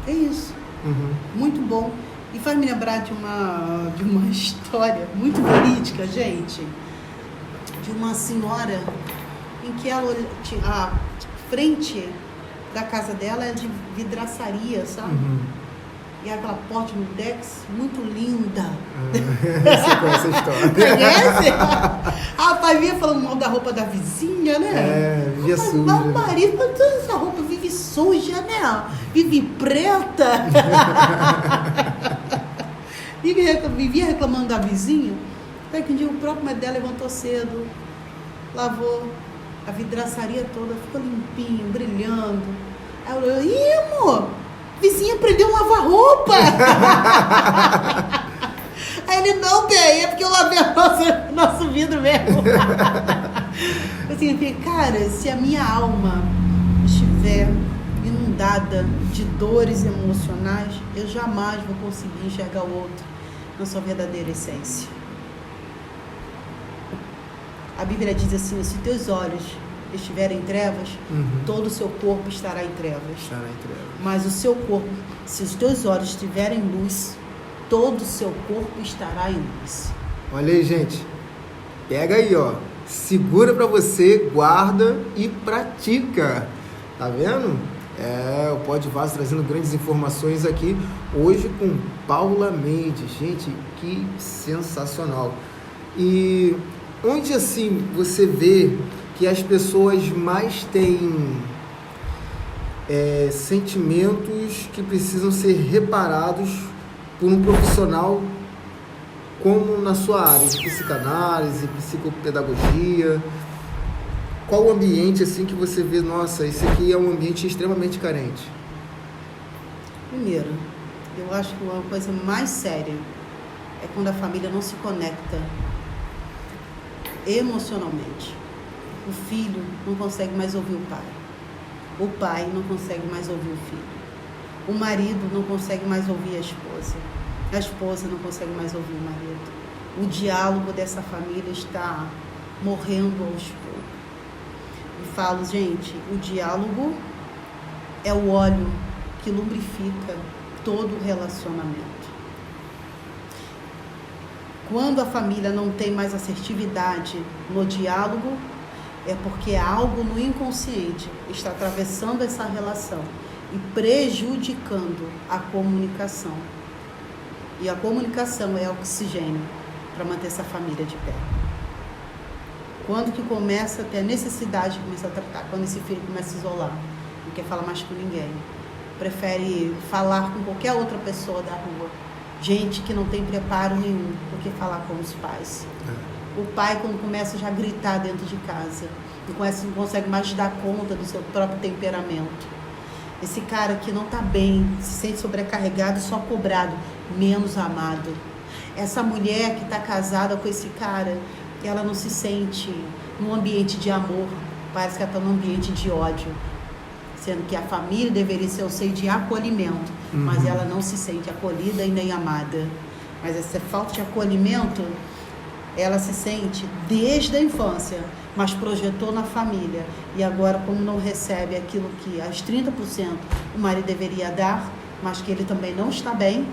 S2: É isso. Muito bom. E faz me lembrar de uma história muito verídica, gente. De uma senhora em que ela, a frente da casa dela é de vidraçaria, sabe? E aquela porta no Dex, muito linda.
S1: Você conhece a história.
S2: Conhece? Rapaz, vinha falando mal da roupa da vizinha, né?
S1: Vivia suja.
S2: Meu marido, mas essa roupa vive suja, né? Vive preta. Vivia reclamando da vizinha. Até que um dia o próprio marido dela levantou cedo, lavou a vidraçaria toda, ficou limpinho, brilhando. Aí eu falei, ih, amor, vizinha aprendeu a lavar roupa. Aí ele, não, bem, é porque eu lavei nosso vidro mesmo. Assim, eu falei, cara, se a minha alma estiver inundada de dores emocionais, eu jamais vou conseguir enxergar o outro na sua verdadeira essência. A Bíblia diz assim, se teus olhos estiverem em trevas, todo o seu corpo estará em trevas. Mas o seu corpo, se os teus olhos estiverem em luz, todo o seu corpo estará em luz.
S1: Olha aí, gente. Pega aí, ó. Segura pra você, guarda e pratica. Tá vendo? O Pode Vaso trazendo grandes informações aqui. Hoje com Paula Mendes. Gente, que sensacional. E onde assim você vê que as pessoas mais têm sentimentos que precisam ser reparados por um profissional como na sua área de psicanálise, psicopedagogia? Qual o ambiente assim que você vê, nossa, esse aqui é um ambiente extremamente carente?
S2: Primeiro, eu acho que uma coisa mais séria é quando a família não se conecta emocionalmente. O filho não consegue mais ouvir o pai. O pai não consegue mais ouvir o filho. O marido não consegue mais ouvir a esposa. A esposa não consegue mais ouvir o marido. O diálogo dessa família está morrendo aos poucos. E falo, gente, o diálogo é o óleo que lubrifica todo o relacionamento. Quando a família não tem mais assertividade no diálogo, é porque algo no inconsciente está atravessando essa relação e prejudicando a comunicação. E a comunicação é oxigênio para manter essa família de pé. Quando que começa a ter a necessidade de começar a tratar? Quando esse filho começa a isolar, não quer falar mais com ninguém, prefere falar com qualquer outra pessoa da rua. Gente que não tem preparo nenhum do que falar com os pais. O pai, quando começa já a gritar dentro de casa, não consegue mais dar conta do seu próprio temperamento. Esse cara que não está bem, se sente sobrecarregado e só cobrado, menos amado. Essa mulher que está casada com esse cara, ela não se sente num ambiente de amor, parece que ela está num ambiente de ódio. Sendo que a família deveria ser o seio de acolhimento, mas ela não se sente acolhida e nem amada. Mas essa falta de acolhimento, ela se sente desde a infância, mas projetou na família. E agora, como não recebe aquilo que as 30% o marido deveria dar, mas que ele também não está bem,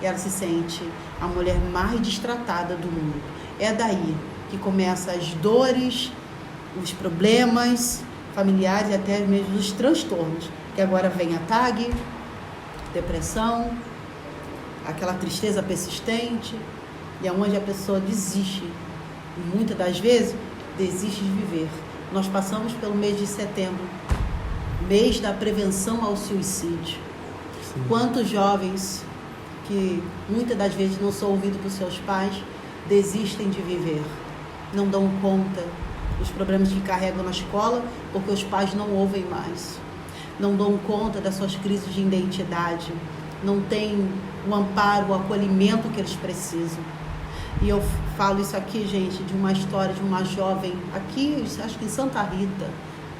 S2: ela se sente a mulher mais destratada do mundo. É daí que começam as dores, os problemas familiares e até mesmo os transtornos. Que agora vem a TAG, depressão, aquela tristeza persistente, e aonde a pessoa desiste. E muitas das vezes desiste de viver. Nós passamos pelo mês de setembro, mês da prevenção ao suicídio. Sim. Quantos jovens que muitas das vezes não são ouvidos por seus pais desistem de viver, não dão conta dos problemas que carregam na escola porque os pais não ouvem mais, não dão conta das suas crises de identidade, não têm o amparo, o acolhimento que eles precisam. E eu falo isso aqui, gente, de uma história de uma jovem aqui, acho que em Santa Rita,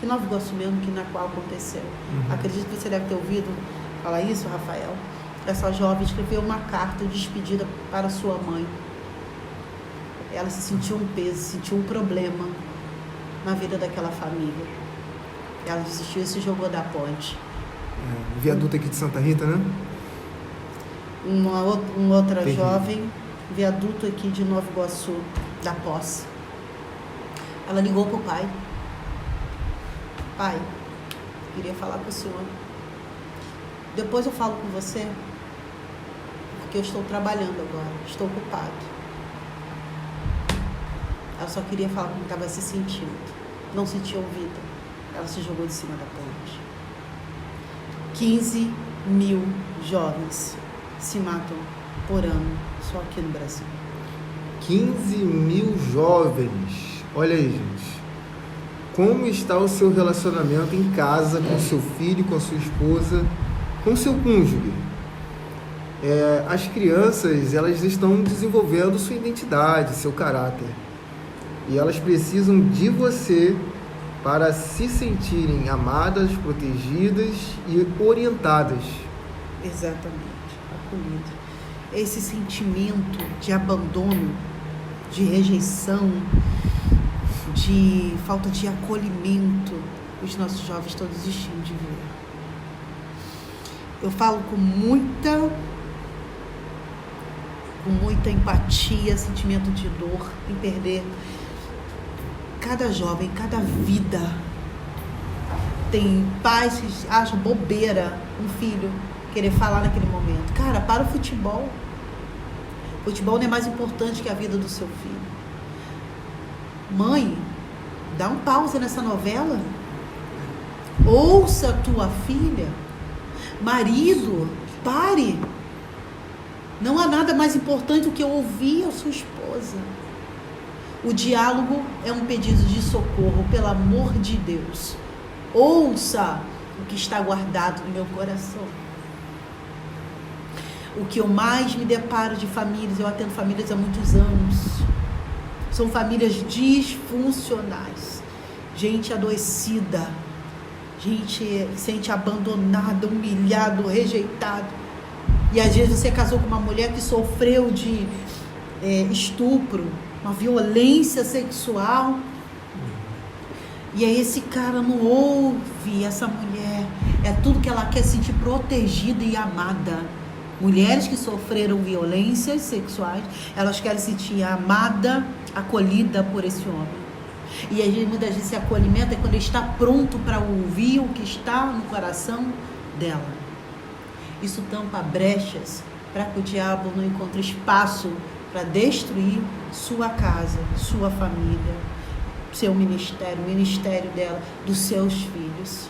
S2: que Nova Iguaçu mesmo, que na qual aconteceu. Acredito que você deve ter ouvido falar isso, Rafael. Essa jovem escreveu uma carta de despedida para sua mãe. Ela se sentiu um peso, sentiu um problema na vida daquela família. Ela desistiu e se jogou da ponte.
S1: Viaduto aqui de Santa Rita, né?
S2: Uma outra jovem, viaduto aqui de Nova Iguaçu, da Posse. Ela ligou pro pai. Pai, queria falar com o senhor. Depois eu falo com você, porque eu estou trabalhando agora, estou ocupado. Ela só queria falar como estava se sentindo. Não se sentia ouvida. Ela se jogou de cima da ponte. 15 mil jovens se matam por ano, só aqui no Brasil.
S1: 15 mil jovens. Olha aí, gente. Como está o seu relacionamento em casa, com seu filho, com a sua esposa, com seu cônjuge? As crianças, elas estão desenvolvendo sua identidade, seu caráter. E elas precisam de você para se sentirem amadas, protegidas e orientadas.
S2: Exatamente, acolhida. Esse sentimento de abandono, de rejeição, de falta de acolhimento, os nossos jovens estão desistindo de ver. Eu falo com muita empatia, sentimento de dor em perder cada jovem, cada vida. Tem pais que acham bobeira um filho querer falar naquele momento. Cara, para o futebol. O futebol não é mais importante que a vida do seu filho. Mãe, dá um pausa nessa novela. Ouça a tua filha. Marido, pare. Não há nada mais importante do que ouvir a sua esposa. O diálogo é um pedido de socorro, pelo amor de Deus. Ouça o que está guardado no meu coração. O que eu mais me deparo de famílias, eu atendo famílias há muitos anos, são famílias disfuncionais. Gente adoecida, gente se sente abandonada, humilhado, rejeitado. E às vezes você casou com uma mulher que sofreu de estupro, uma violência sexual, e aí esse cara não ouve essa mulher. É tudo que ela quer, sentir protegida e amada. Mulheres que sofreram violências sexuais, elas querem sentir amada, acolhida por esse homem. E aí muitas vezes esse acolhimento é quando ele está pronto para ouvir o que está no coração dela. Isso tampa brechas para que o diabo não encontre espaço para destruir sua casa, sua família, seu ministério, o ministério dela, dos seus filhos.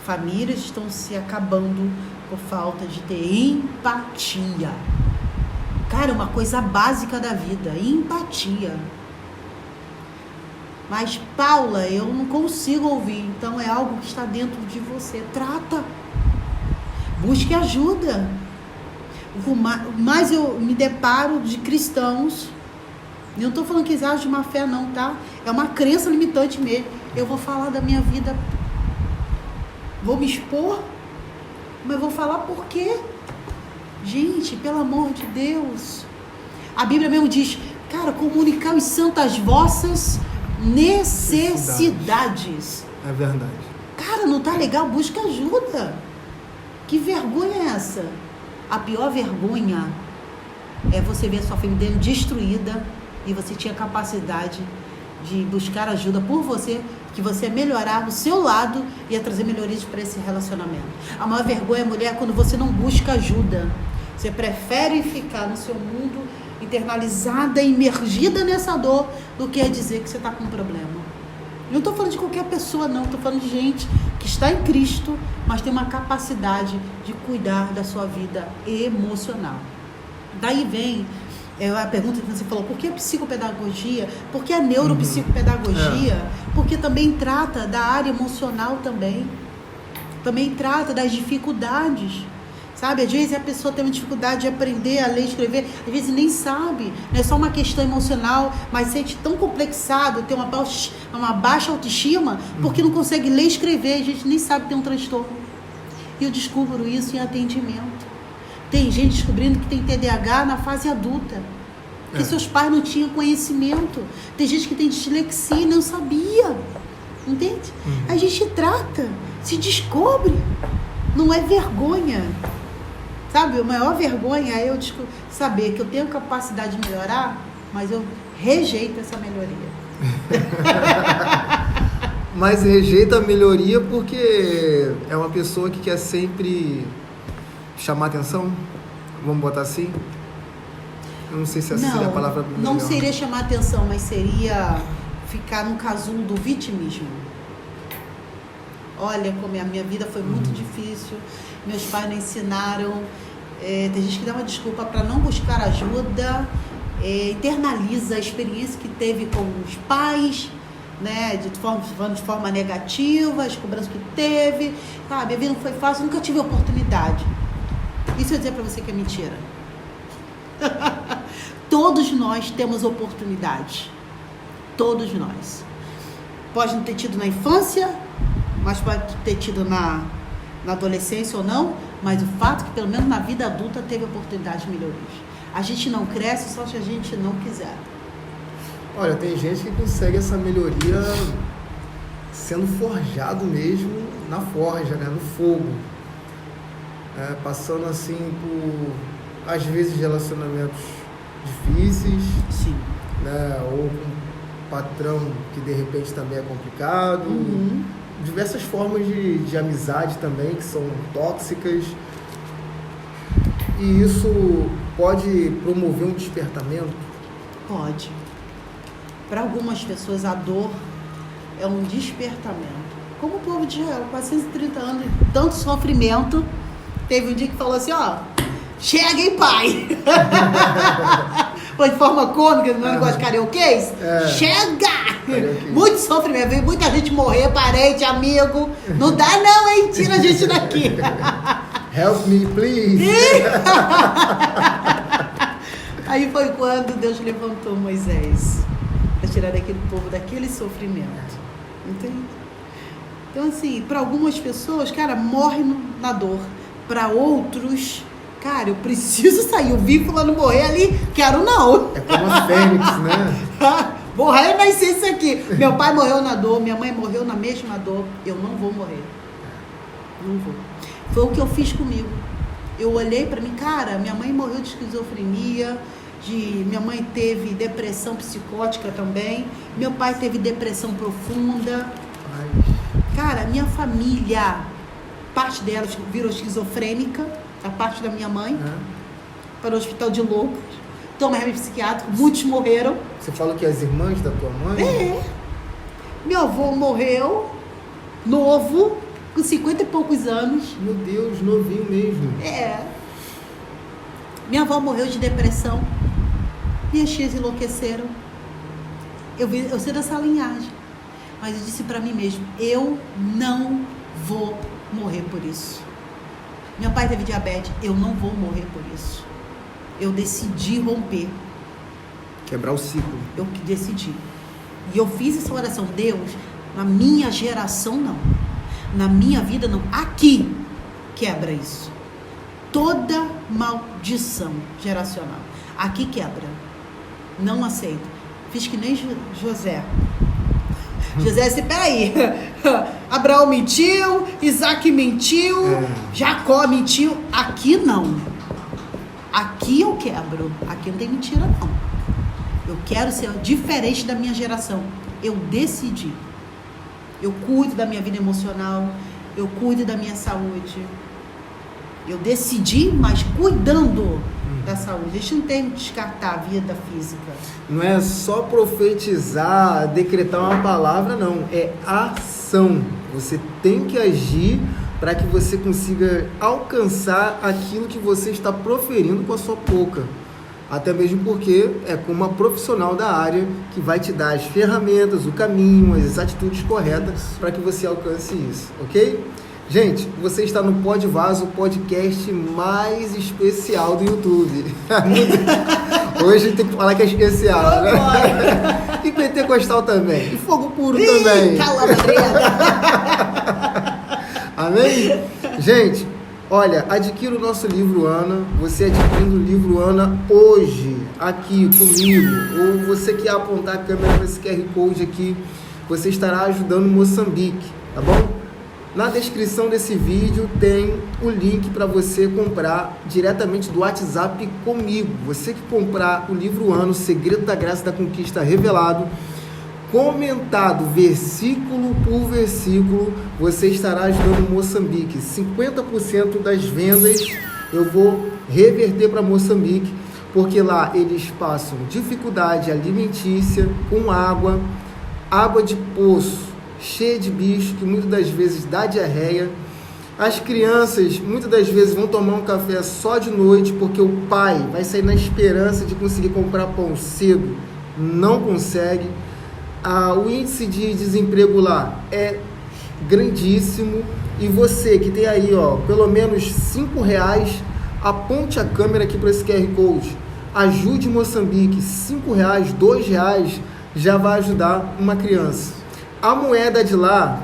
S2: Famílias estão se acabando por falta de ter empatia. Cara, é uma coisa básica da vida, empatia. Mas, Paula, eu não consigo ouvir, então é algo que está dentro de você. Trata. Busque ajuda. Mas eu me deparo de cristãos, eu não estou falando que eles agem de má fé não, tá? É uma crença limitante mesmo. Eu vou falar da minha vida, vou me expor, mas vou falar por quê? Gente, pelo amor de Deus. A Bíblia mesmo diz, cara, comunicar os santos as vossas necessidades.
S1: É verdade.
S2: Cara, não tá legal? Busca ajuda. Que vergonha é essa? A pior vergonha é você ver a sua família destruída e você tinha capacidade de buscar ajuda por você, que você ia melhorar no seu lado e ia trazer melhorias para esse relacionamento. A maior vergonha, mulher, é quando você não busca ajuda. Você prefere ficar no seu mundo internalizada, imergida nessa dor, do que dizer que você está com um problema. Eu não estou falando de qualquer pessoa, não. Estou falando de gente que está em Cristo, mas tem uma capacidade de cuidar da sua vida emocional. Daí vem a pergunta que você falou, por que a psicopedagogia? Por que a neuropsicopedagogia? Porque também trata da área emocional também. Também trata das dificuldades. Sabe, às vezes a pessoa tem uma dificuldade de aprender a ler e escrever, às vezes nem sabe, não é só uma questão emocional, mas sente tão complexado, tem uma baixa autoestima, porque não consegue ler e escrever, a gente nem sabe que tem um transtorno. E eu descubro isso em atendimento. Tem gente descobrindo que tem TDAH na fase adulta, que seus pais não tinham conhecimento. Tem gente que tem dislexia e não sabia, entende? A gente trata, se descobre, não é vergonha. Sabe, a maior vergonha é eu saber que eu tenho capacidade de melhorar, mas eu rejeito essa melhoria.
S1: Mas rejeita a melhoria porque é uma pessoa que quer sempre chamar atenção? Vamos botar assim? Eu não sei se essa seria a palavra melhor.
S2: Não seria chamar atenção, mas seria ficar no casulo do vitimismo. Olha como a minha vida foi muito difícil, meus pais não ensinaram, tem gente que dá uma desculpa para não buscar ajuda, internaliza a experiência que teve com os pais, né, de forma negativa, as cobranças que teve, minha vida não foi fácil, nunca tive oportunidade. Isso eu dizer para você que é mentira. Todos nós temos oportunidades. Todos nós. Pode não ter tido na infância, mas pode ter tido na adolescência ou não, mas o fato é que pelo menos na vida adulta teve oportunidades de melhorias. A gente não cresce só se a gente não quiser.
S1: Olha, tem gente que consegue essa melhoria sendo forjado mesmo na forja, né? No fogo. Passando assim por, às vezes, relacionamentos difíceis.
S2: Sim.
S1: Né? Ou um patrão que de repente também é complicado. Diversas formas de amizade também que são tóxicas. E isso pode promover um despertamento?
S2: Pode. Para algumas pessoas, a dor é um despertamento. Como o povo de Israel, 430 anos, tanto sofrimento, teve um dia que falou assim, chega, hein, pai? Foi de forma cômica, no negócio de karaokês. Chega! Muito sofrimento, veio muita gente morrer, parente, amigo. Não dá não, hein? Tira a gente daqui.
S1: Help me, please.
S2: Aí foi quando Deus levantou Moisés para tirar aquele povo daquele sofrimento. Entende? Então, assim, para algumas pessoas, morre na dor. Para outros, eu preciso sair. Eu vi fulano morrer ali, quero não.
S1: É como a Fênix, né?
S2: Morrer e nascer isso aqui. Meu pai morreu na dor, minha mãe morreu na mesma dor. Eu não vou morrer. Não vou. Foi o que eu fiz comigo. Eu olhei para mim, minha mãe morreu de esquizofrenia, minha mãe teve depressão psicótica também, meu pai teve depressão profunda. Minha família, parte dela virou esquizofrênica, a parte da minha mãe, para o hospital de loucos, toma remédio psiquiátrico, muitos morreram.
S1: Você fala que as irmãs da tua mãe?
S2: Meu avô morreu, novo, com 50 e poucos anos.
S1: Meu Deus, novinho mesmo.
S2: Minha avó morreu de depressão. Minhas tias enlouqueceram. Eu sei dessa linhagem. Mas eu disse para mim mesmo, eu não vou morrer por isso. Meu pai teve diabetes, eu não vou morrer por isso. Eu decidi romper.
S1: Quebrar o ciclo.
S2: Eu decidi. E eu fiz essa oração. Deus, na minha geração não. Na minha vida não. Aqui, quebra isso. Toda maldição geracional. Aqui quebra. Não aceito. Fiz que nem José. José disse, peraí. Abraão mentiu, Isaac mentiu, Jacó mentiu. Aqui não. Aqui eu quebro. Aqui não tem mentira não. Eu quero ser diferente da minha geração. Eu decidi. Eu cuido da minha vida emocional. Eu cuido da minha saúde. Eu decidi, mas cuidando da saúde. A gente não tem que descartar a vida física.
S1: Não é só profetizar, decretar uma palavra, não. É ação. Você tem que agir para que você consiga alcançar aquilo que você está proferindo com a sua boca. Até mesmo porque é com uma profissional da área que vai te dar as ferramentas, o caminho, as atitudes corretas para que você alcance isso, ok? Gente, você está no Pod Vaso, o podcast mais especial do YouTube. Hoje tem que falar que é especial, né? E pentecostal também. E fogo puro também. Amém? Gente, olha, adquira o nosso livro Ana. Você adquirindo o livro Ana hoje, aqui comigo, ou você quer apontar a câmera para esse QR Code aqui, você estará ajudando Moçambique, tá bom? Na descrição desse vídeo tem o link para você comprar diretamente do WhatsApp comigo. Você que comprar o livro Ano, Segredo da Graça e da Conquista Revelado, comentado versículo por versículo, você estará ajudando Moçambique. 50% das vendas eu vou reverter para Moçambique, porque lá eles passam dificuldade alimentícia, com água de poço, cheia de bicho, que muitas das vezes dá diarreia. As crianças muitas das vezes vão tomar um café só de noite, porque o pai vai sair na esperança de conseguir comprar pão cedo, não consegue. O índice de desemprego lá é grandíssimo, e você que tem aí pelo menos R$5, aponte a câmera aqui para esse QR Code, ajude Moçambique. R$5, R$2 já vai ajudar uma criança. A moeda de lá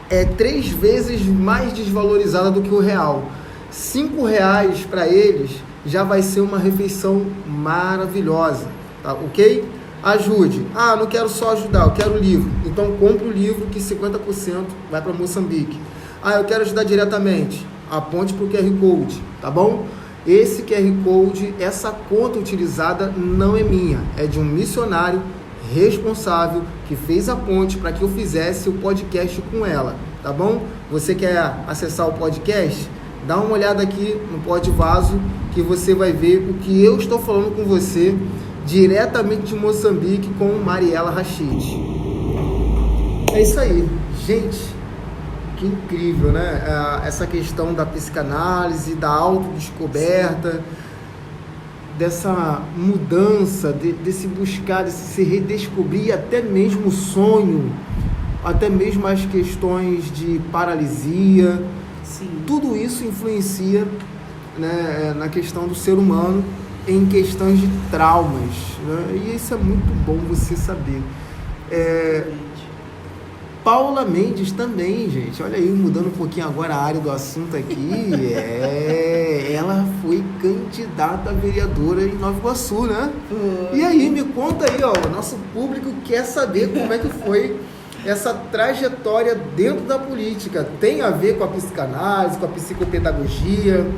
S1: é 3 vezes mais desvalorizada do que o real. R$5 para eles já vai ser uma refeição maravilhosa, tá? Ok? Ajude. Não quero só ajudar, eu quero o livro. Então compre o livro, que 50% vai para Moçambique. Eu quero ajudar diretamente. Aponte para o QR Code, tá bom? Esse QR Code, essa conta utilizada não é minha, é de um missionário responsável que fez a ponte para que eu fizesse o podcast com ela, tá bom? Você quer acessar o podcast? Dá uma olhada aqui no Pod Vaso, que você vai ver o que eu estou falando com você diretamente de Moçambique com Mariela Rachid. É isso aí, gente. Que incrível, né? Essa questão da psicanálise, da autodescoberta, dessa mudança, desse buscar, desse se redescobrir, até mesmo o sonho, até mesmo as questões de paralisia.
S2: Sim. Tudo
S1: isso influencia, né, na questão do ser humano, em questões de traumas, né? E isso é muito bom você saber. Paula Mendes também, gente, olha aí, mudando um pouquinho agora a área do assunto aqui, ela foi candidata a vereadora em Nova Iguaçu, né? E aí, me conta aí, o nosso público quer saber como é que foi essa trajetória dentro da política. Tem a ver com a psicanálise, com a psicopedagogia?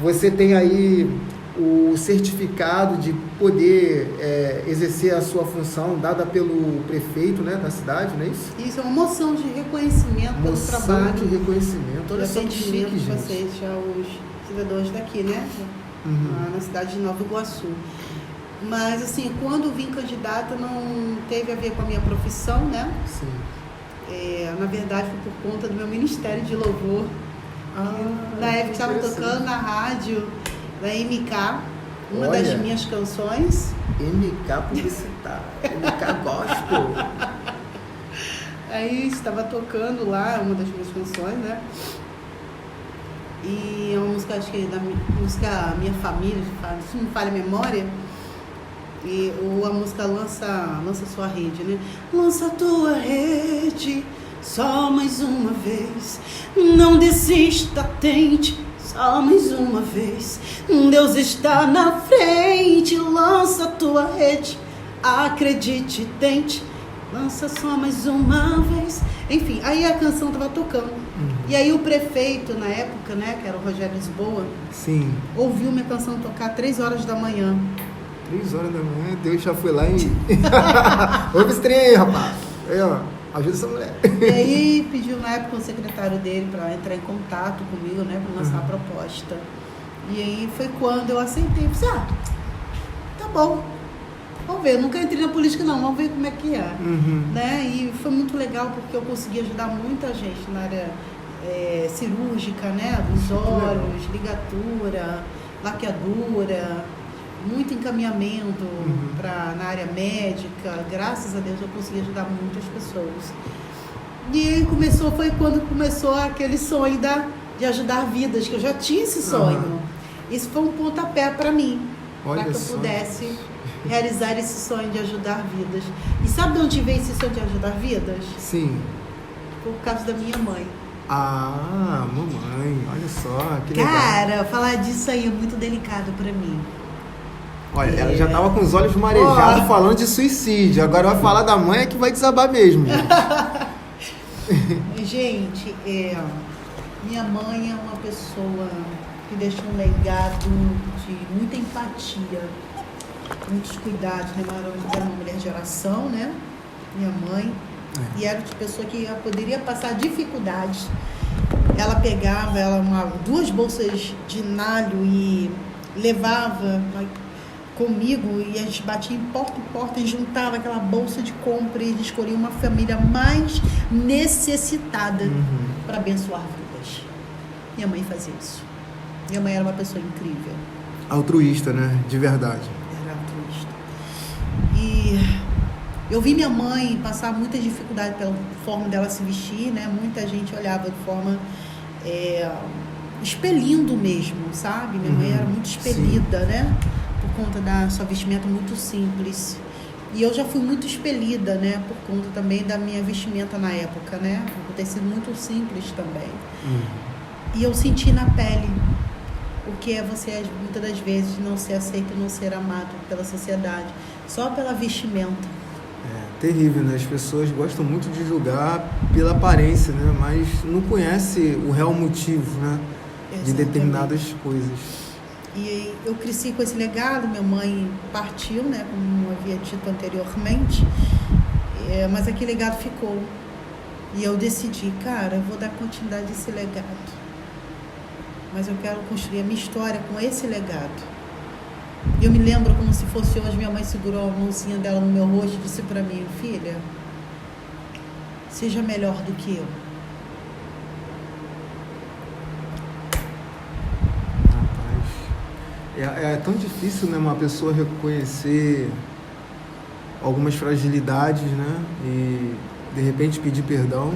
S1: Você tem aí o certificado de poder exercer a sua função dada pelo prefeito, né, da cidade, não é isso?
S2: Isso é uma moção de reconhecimento pelo trabalho.
S1: Moção de reconhecimento. Olha só que chique,
S2: de
S1: gente.
S2: vocês, aos cidadãos daqui, né? Na cidade de Nova Iguaçu. Mas, assim, quando vim candidata, não teve a ver com a minha profissão, né?
S1: Sim.
S2: Na verdade, foi por conta do meu ministério de louvor. Na época, estava tocando na rádio da MK, uma das minhas canções.
S1: MK publicitário, MK gospel.
S2: Aí estava tocando lá uma das minhas canções, né? E é uma música, acho que música Minha Família, se não me falha a memória. Ou a música Lança Sua Rede, né? Lança tua rede, só mais uma vez. Não desista, tente. Só mais uma vez, Deus está na frente, lança a tua rede, acredite, tente, lança só mais uma vez. Enfim, aí a canção estava tocando. E aí o prefeito, na época, né, que era o Rogério Lisboa,
S1: sim,
S2: ouviu minha canção tocar 3 horas da manhã.
S1: 3 horas da manhã, Deus já foi lá e... Ouve esse trem aí, rapaz. Aí, ajuda essa mulher.
S2: E aí pediu na época o secretário dele para entrar em contato comigo, né, para lançar a proposta. E aí foi quando eu aceitei. Falei, tá bom, vamos ver. Eu nunca entrei na política não, vamos ver como é que é. Né? E foi muito legal porque eu consegui ajudar muita gente na área cirúrgica, né, dos olhos, ligatura, laqueadura, muito encaminhamento na área médica. Graças a Deus eu consegui ajudar muitas pessoas. E aí foi quando começou aquele sonho de ajudar vidas, que eu já tinha esse sonho. Isso foi um pontapé para mim, para que eu pudesse realizar esse sonho de ajudar vidas. E sabe de onde veio esse sonho de ajudar vidas?
S1: Sim.
S2: Por causa da minha mãe.
S1: Mamãe, olha só, que legal.
S2: Cara, falar disso aí é muito delicado para mim.
S1: Olha, ela já tava com os olhos marejados falando de suicídio. Agora vai falar da mãe, é que vai desabar mesmo.
S2: Gente, minha mãe é uma pessoa que deixou um legado de muita empatia, muitos cuidados, né? Era uma mulher de oração, né? Minha mãe. E era de pessoa que poderia passar dificuldades. Ela pegava 2 bolsas de nalho e levava comigo, e a gente batia em porta e juntava aquela bolsa de compra, e a gente escolhia uma família mais necessitada para abençoar vidas. Minha mãe fazia isso. Minha mãe era uma pessoa incrível.
S1: Altruísta, né? De verdade.
S2: Era altruísta. E eu vi minha mãe passar muita dificuldade pela forma dela se vestir, né? Muita gente olhava de forma expelindo mesmo, sabe? Minha mãe era muito expelida, né? Por conta da sua vestimenta muito simples. E eu já fui muito expelida, né? Por conta também da minha vestimenta na época, né? Por ter sido muito simples também. E eu senti na pele o que é você, muitas das vezes, não ser aceito, não ser amado pela sociedade, só pela vestimenta.
S1: Terrível, né? As pessoas gostam muito de julgar pela aparência, né? Mas não conhece o real motivo, né? De determinadas coisas.
S2: E eu cresci com esse legado. Minha mãe partiu, né? Como eu havia dito anteriormente, mas aquele legado ficou. E eu decidi, cara, eu vou dar continuidade a esse legado, mas eu quero construir a minha história com esse legado. E eu me lembro como se fosse hoje, minha mãe segurou a mãozinha dela no meu rosto e disse para mim: filha, seja melhor do que eu.
S1: Rapaz, é tão difícil, né, uma pessoa reconhecer algumas fragilidades, né, e de repente pedir perdão,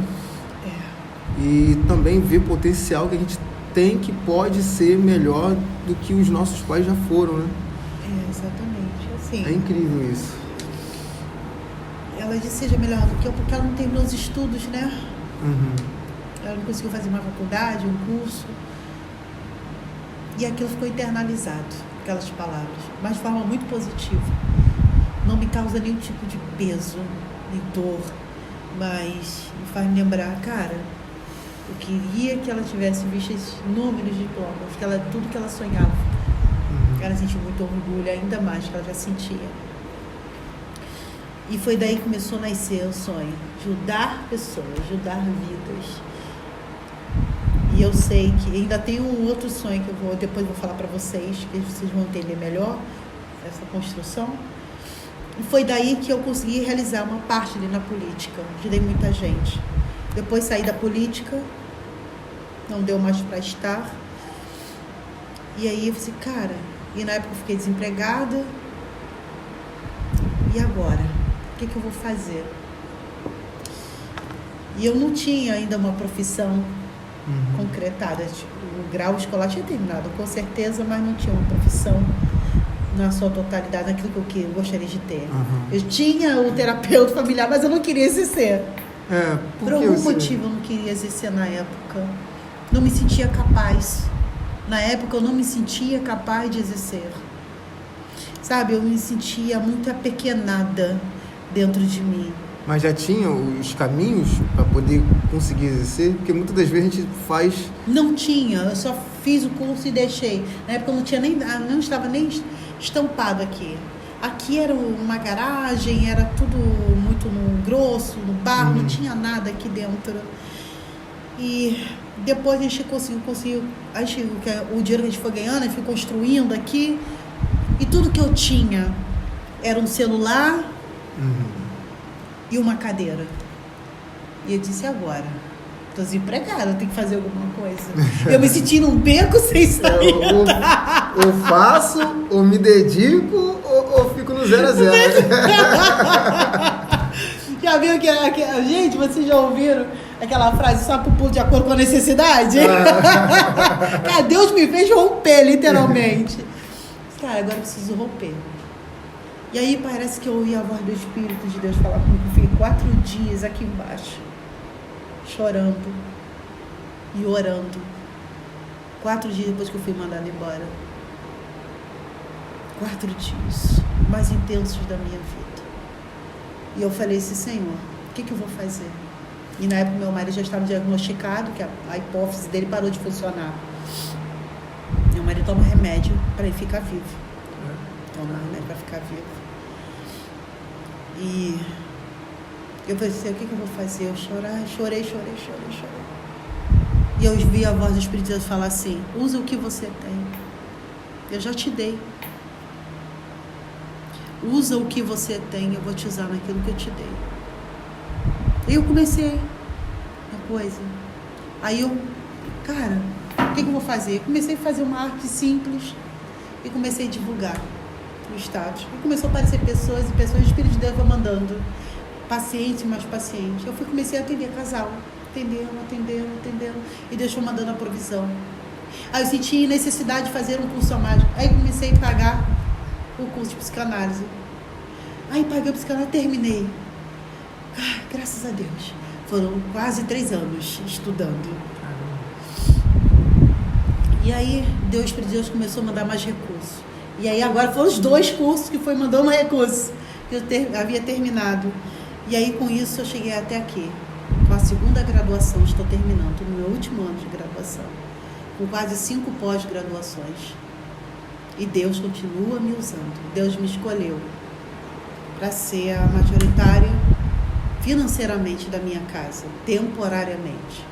S1: e também ver potencial que a gente tem, que pode ser melhor do que os nossos pais já foram, né?
S2: Exatamente. Assim,
S1: é incrível isso.
S2: Ela disse seja melhor do que eu, porque ela não terminou os estudos, né? Ela não conseguiu fazer uma faculdade, um curso. E aquilo ficou internalizado, aquelas palavras, mas de forma muito positiva. Não me causa nenhum tipo de peso, nem dor, mas me faz me lembrar, cara, eu queria que ela tivesse visto esses inúmeros diplomas, tudo que ela sonhava. Ela sentiu muito orgulho, ainda mais que ela já sentia. E foi daí que começou a nascer o sonho, ajudar pessoas, ajudar vidas. E eu sei que ainda tem um outro sonho que depois vou falar para vocês, que vocês vão entender melhor essa construção. E foi daí que eu consegui realizar uma parte ali na política. Ajudei muita gente. Depois saí da política, não deu mais para estar. E aí eu falei, cara, e na época eu fiquei desempregada. E agora? O que eu vou fazer? E eu não tinha ainda uma profissão concretada. O grau escolar tinha terminado, com certeza, mas não tinha uma profissão na sua totalidade, naquilo que eu gostaria de ter. Eu tinha o terapeuta familiar, mas eu não queria exercer. Por algum motivo eu não queria exercer na época. Não me sentia capaz. Na época eu não me sentia capaz de exercer. Sabe, eu me sentia muito apequenada dentro de mim.
S1: Mas já tinha os caminhos para poder conseguir exercer? Porque muitas das vezes a gente faz...
S2: Não tinha, eu só fiz o curso e deixei. Na época eu não estava nem estampado aqui. Aqui era uma garagem, era tudo muito no grosso, no barro, não tinha nada aqui dentro. E depois a gente conseguiu o dinheiro que a gente foi ganhando, a gente foi construindo aqui. E tudo que eu tinha era um celular e uma cadeira. E eu disse, agora? Estou desempregada, eu tenho que fazer alguma coisa. Eu me senti num beco sem sair.
S1: Ou faço, ou me dedico, ou fico no 0 a 0.
S2: Já viu que gente, vocês já ouviram aquela frase, só pulo de acordo com a necessidade? Cara, Deus me fez romper, literalmente. Cara, agora eu preciso romper. E aí parece que eu ouvi a voz do Espírito de Deus falar comigo. Eu fiquei 4 dias aqui embaixo, chorando e orando. 4 dias depois que eu fui mandada embora. 4 dias mais intensos da minha vida. E eu falei assim, Senhor, o que eu vou fazer? E na época meu marido já estava diagnosticado, que a hipófise dele parou de funcionar. Meu marido toma remédio para ele ficar vivo. Toma remédio para ficar vivo. E Eu pensei, o que eu vou fazer? Eu chorei. E eu vi a voz do Espírito de Deus falar assim, usa o que você tem. Eu já te dei. Usa o que você tem, eu vou te usar naquilo que eu te dei. E eu comecei a coisa. Aí eu, cara, o que eu vou fazer? Eu comecei a fazer uma arte simples e comecei a divulgar no status. E começou a aparecer pessoas, o Espírito de Deus vai mandando. Paciente, mais paciente. Eu comecei a atender casal. Atendendo. E Deus foi mandando a provisão. Aí eu senti necessidade de fazer um curso a mais. Aí comecei a pagar o curso de psicanálise. Aí paguei a psicanálise, terminei. Graças a Deus. Foram quase 3 anos estudando. E aí Deus, o Espírito de Deus começou a mandar mais recursos. E aí agora foram os 2 cursos que foi mandando recursos. Que eu havia terminado. E aí com isso eu cheguei até aqui. Com a 2ª graduação, estou terminando. Estou no meu último ano de graduação. Com quase 5 pós-graduações. E Deus continua me usando. Deus me escolheu para ser a majoritária financeiramente da minha casa, temporariamente.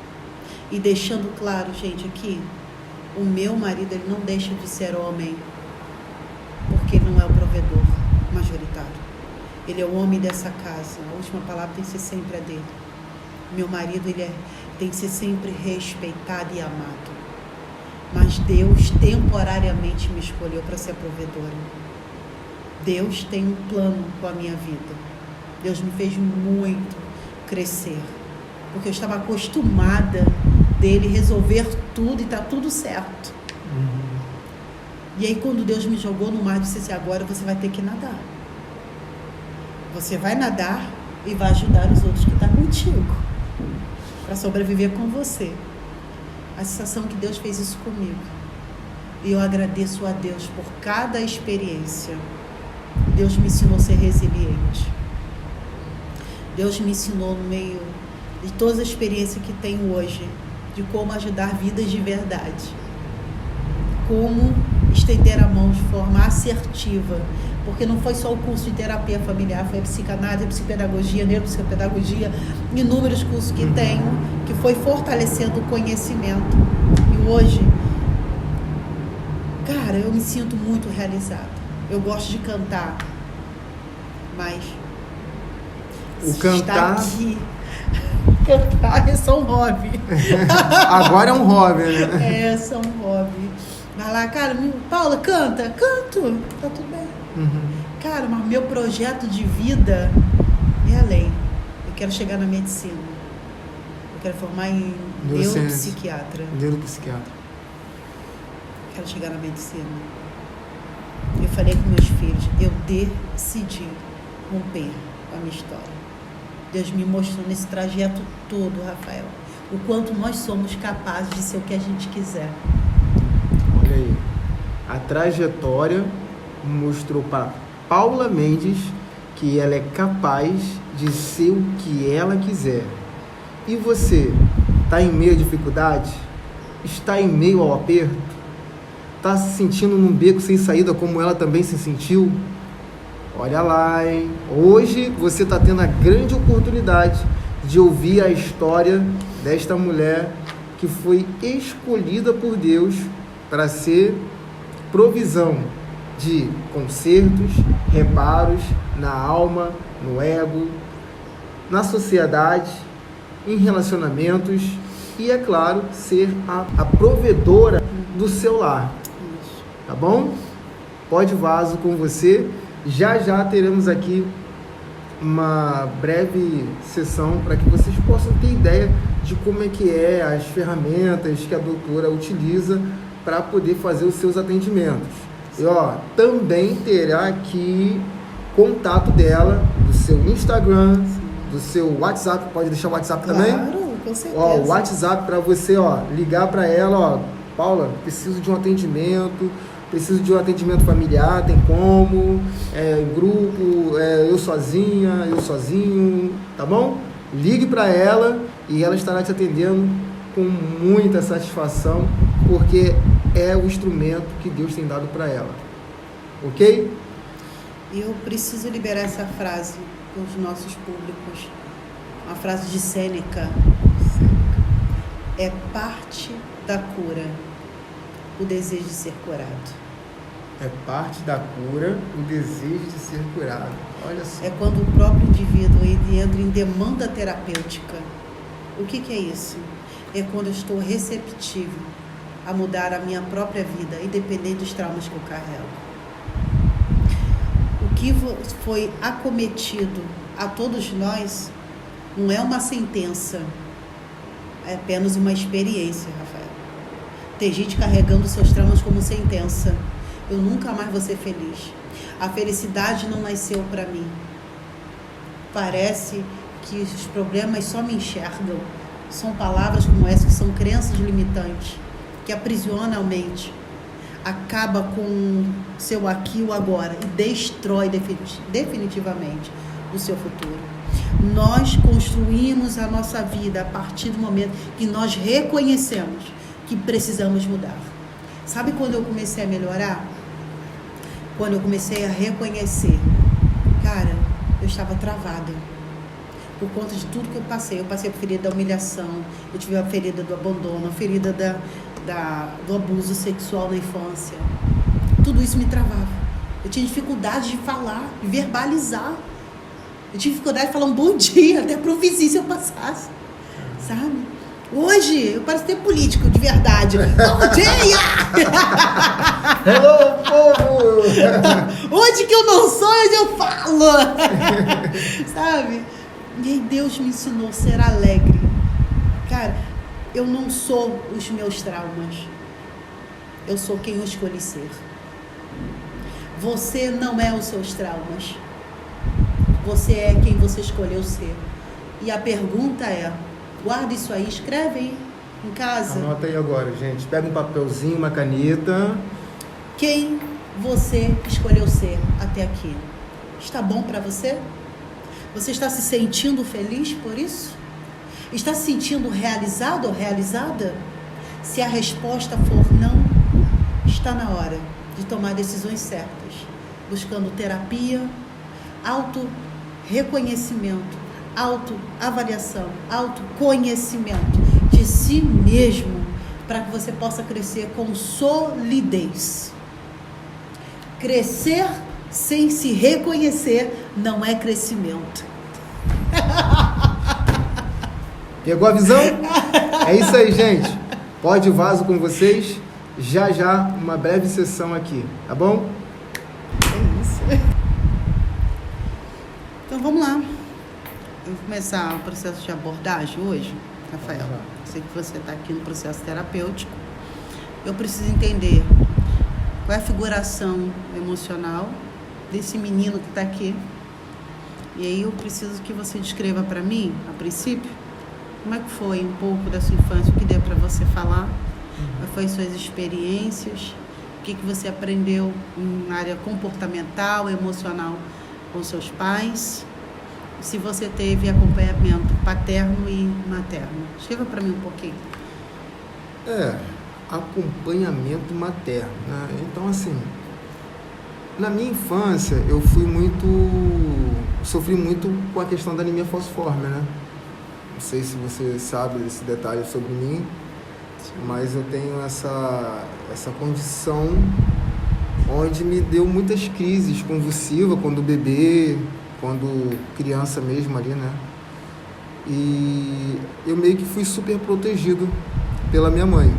S2: E deixando claro, gente, aqui, o meu marido, ele não deixa de ser homem, porque ele não é o provedor majoritário. Ele é o homem dessa casa. A última palavra tem que ser sempre a dele. Meu marido, ele tem que ser sempre respeitado e amado. Mas Deus temporariamente me escolheu para ser a provedora. Deus tem um plano com a minha vida. Deus me fez muito crescer. Porque eu estava acostumada dele resolver tudo e tá tudo certo. E aí quando Deus me jogou no mar, disse assim, agora você vai ter que nadar. Você vai nadar e vai ajudar os outros que estão contigo. Para sobreviver com você. A sensação que Deus fez isso comigo. E eu agradeço a Deus por cada experiência. Deus me ensinou a ser resiliente. Deus me ensinou no meio de todas as experiências que tenho hoje, de como ajudar vidas de verdade. Como estender a mão de forma assertiva. Porque não foi só o curso de terapia familiar, foi a psicanálise, a psicopedagogia, neuropsicopedagogia, inúmeros cursos que tenho, que foi fortalecendo o conhecimento. E hoje, cara, eu me sinto muito realizada. Eu gosto de cantar, mas
S1: o cantar...
S2: aqui, cantar é só um hobby.
S1: Agora é um hobby, né?
S2: É só um hobby. Vai lá, cara, Paula, canta. Canto, tá tudo bem. Cara, mas meu projeto de vida é além. Eu quero chegar na medicina. Eu quero formar em neuropsiquiatra. Quero chegar na medicina. Eu falei com meus filhos, eu decidi romper com a minha história. Deus me mostrou nesse trajeto todo, Rafael, o quanto nós somos capazes de ser o que a gente quiser.
S1: Olha aí, a trajetória mostrou para Paula Mendes que ela é capaz de ser o que ela quiser. E você, está em meio à dificuldade? Está em meio ao aperto? Está se sentindo num beco sem saída como ela também se sentiu? Olha lá, hein? Hoje você está tendo a grande oportunidade de ouvir a história desta mulher que foi escolhida por Deus para ser provisão de consertos, reparos na alma, no ego, na sociedade, em relacionamentos e, é claro, ser a provedora do seu lar. Tá bom? Pode vaso com você. Já teremos aqui uma breve sessão para que vocês possam ter ideia de como é que é as ferramentas que a doutora utiliza para poder fazer os seus atendimentos. E também terá aqui contato dela, do seu Instagram, do seu WhatsApp. Pode deixar o WhatsApp também?
S2: Claro, com certeza.
S1: O WhatsApp para você, ligar para ela, Paula, preciso de um atendimento, preciso de um atendimento familiar, tem como, em grupo, eu sozinha, eu sozinho, tá bom? Ligue para ela e ela estará te atendendo com muita satisfação, porque é o instrumento que Deus tem dado para ela. Ok?
S2: Eu preciso liberar essa frase para os nossos públicos. frase de Sêneca. É parte da cura o desejo de ser curado.
S1: É parte da cura o desejo de ser curado. Olha só.
S2: É quando o próprio indivíduo ele entra em demanda terapêutica. O que é isso? É quando eu estou receptivo a mudar a minha própria vida, independente dos traumas que eu carrego. O que foi acometido a todos nós não é uma sentença, é apenas uma experiência, Rafael. Tem gente carregando seus traumas como sentença. Eu nunca mais vou ser feliz. A felicidade não nasceu para mim. Parece que os problemas só me enxergam. São palavras como essa que são crenças limitantes, que aprisionam a mente, acaba com seu aqui e o agora e destrói definitivamente o seu futuro. Nós construímos a nossa vida a partir do momento que nós reconhecemos que precisamos mudar. Sabe quando eu comecei a melhorar? Quando eu comecei a reconhecer, cara, eu estava travada por conta de tudo que eu passei. Eu passei por ferida da humilhação, eu tive a ferida do abandono, a ferida do abuso sexual na infância. Tudo isso me travava. Eu tinha dificuldade de falar, de verbalizar. Eu tinha dificuldade de falar um bom dia, até para o vizinho se eu passasse, sabe? Hoje, eu pareço ter político, de verdade. Bom dia!
S1: Hello, povo!
S2: Hoje que eu não sou, hoje eu falo. Sabe? E aí Deus me ensinou a ser alegre. Cara, eu não sou os meus traumas. Eu sou quem eu escolhi ser. Você não é os seus traumas. Você é quem você escolheu ser. E a pergunta é, guarda isso aí, escreve aí em casa.
S1: Anota aí agora, gente. Pega um papelzinho, uma caneta.
S2: Quem você escolheu ser até aqui? Está bom para você? Você está se sentindo feliz por isso? Está se sentindo realizado ou realizada? Se a resposta for não, está na hora de tomar decisões certas, buscando terapia, auto-reconhecimento, autoavaliação, autoconhecimento de si mesmo, para que você possa crescer com solidez. Crescer sem se reconhecer não é crescimento.
S1: Pegou a visão? É isso aí, gente. Pode vaso com vocês. Já uma breve sessão aqui, tá bom?
S2: É isso. Então vamos lá. Eu vou começar o processo de abordagem hoje, Rafael. Sei que você está aqui no processo terapêutico. Eu preciso entender qual é a figuração emocional desse menino que está aqui. E aí eu preciso que você descreva para mim, a princípio, como é que foi um pouco da sua infância, o que deu para você falar, quais foram suas experiências, o que você aprendeu na área comportamental, emocional com seus pais, se você teve acompanhamento paterno e materno. Escreva para mim um pouquinho.
S1: Acompanhamento materno, né? Então, assim, na minha infância, sofri muito com a questão da anemia falciforme, né? Não sei se você sabe desse detalhe sobre mim, mas eu tenho essa condição onde me deu muitas crises convulsivas quando bebê, quando criança mesmo ali, né? E eu meio que fui super protegido pela minha mãe.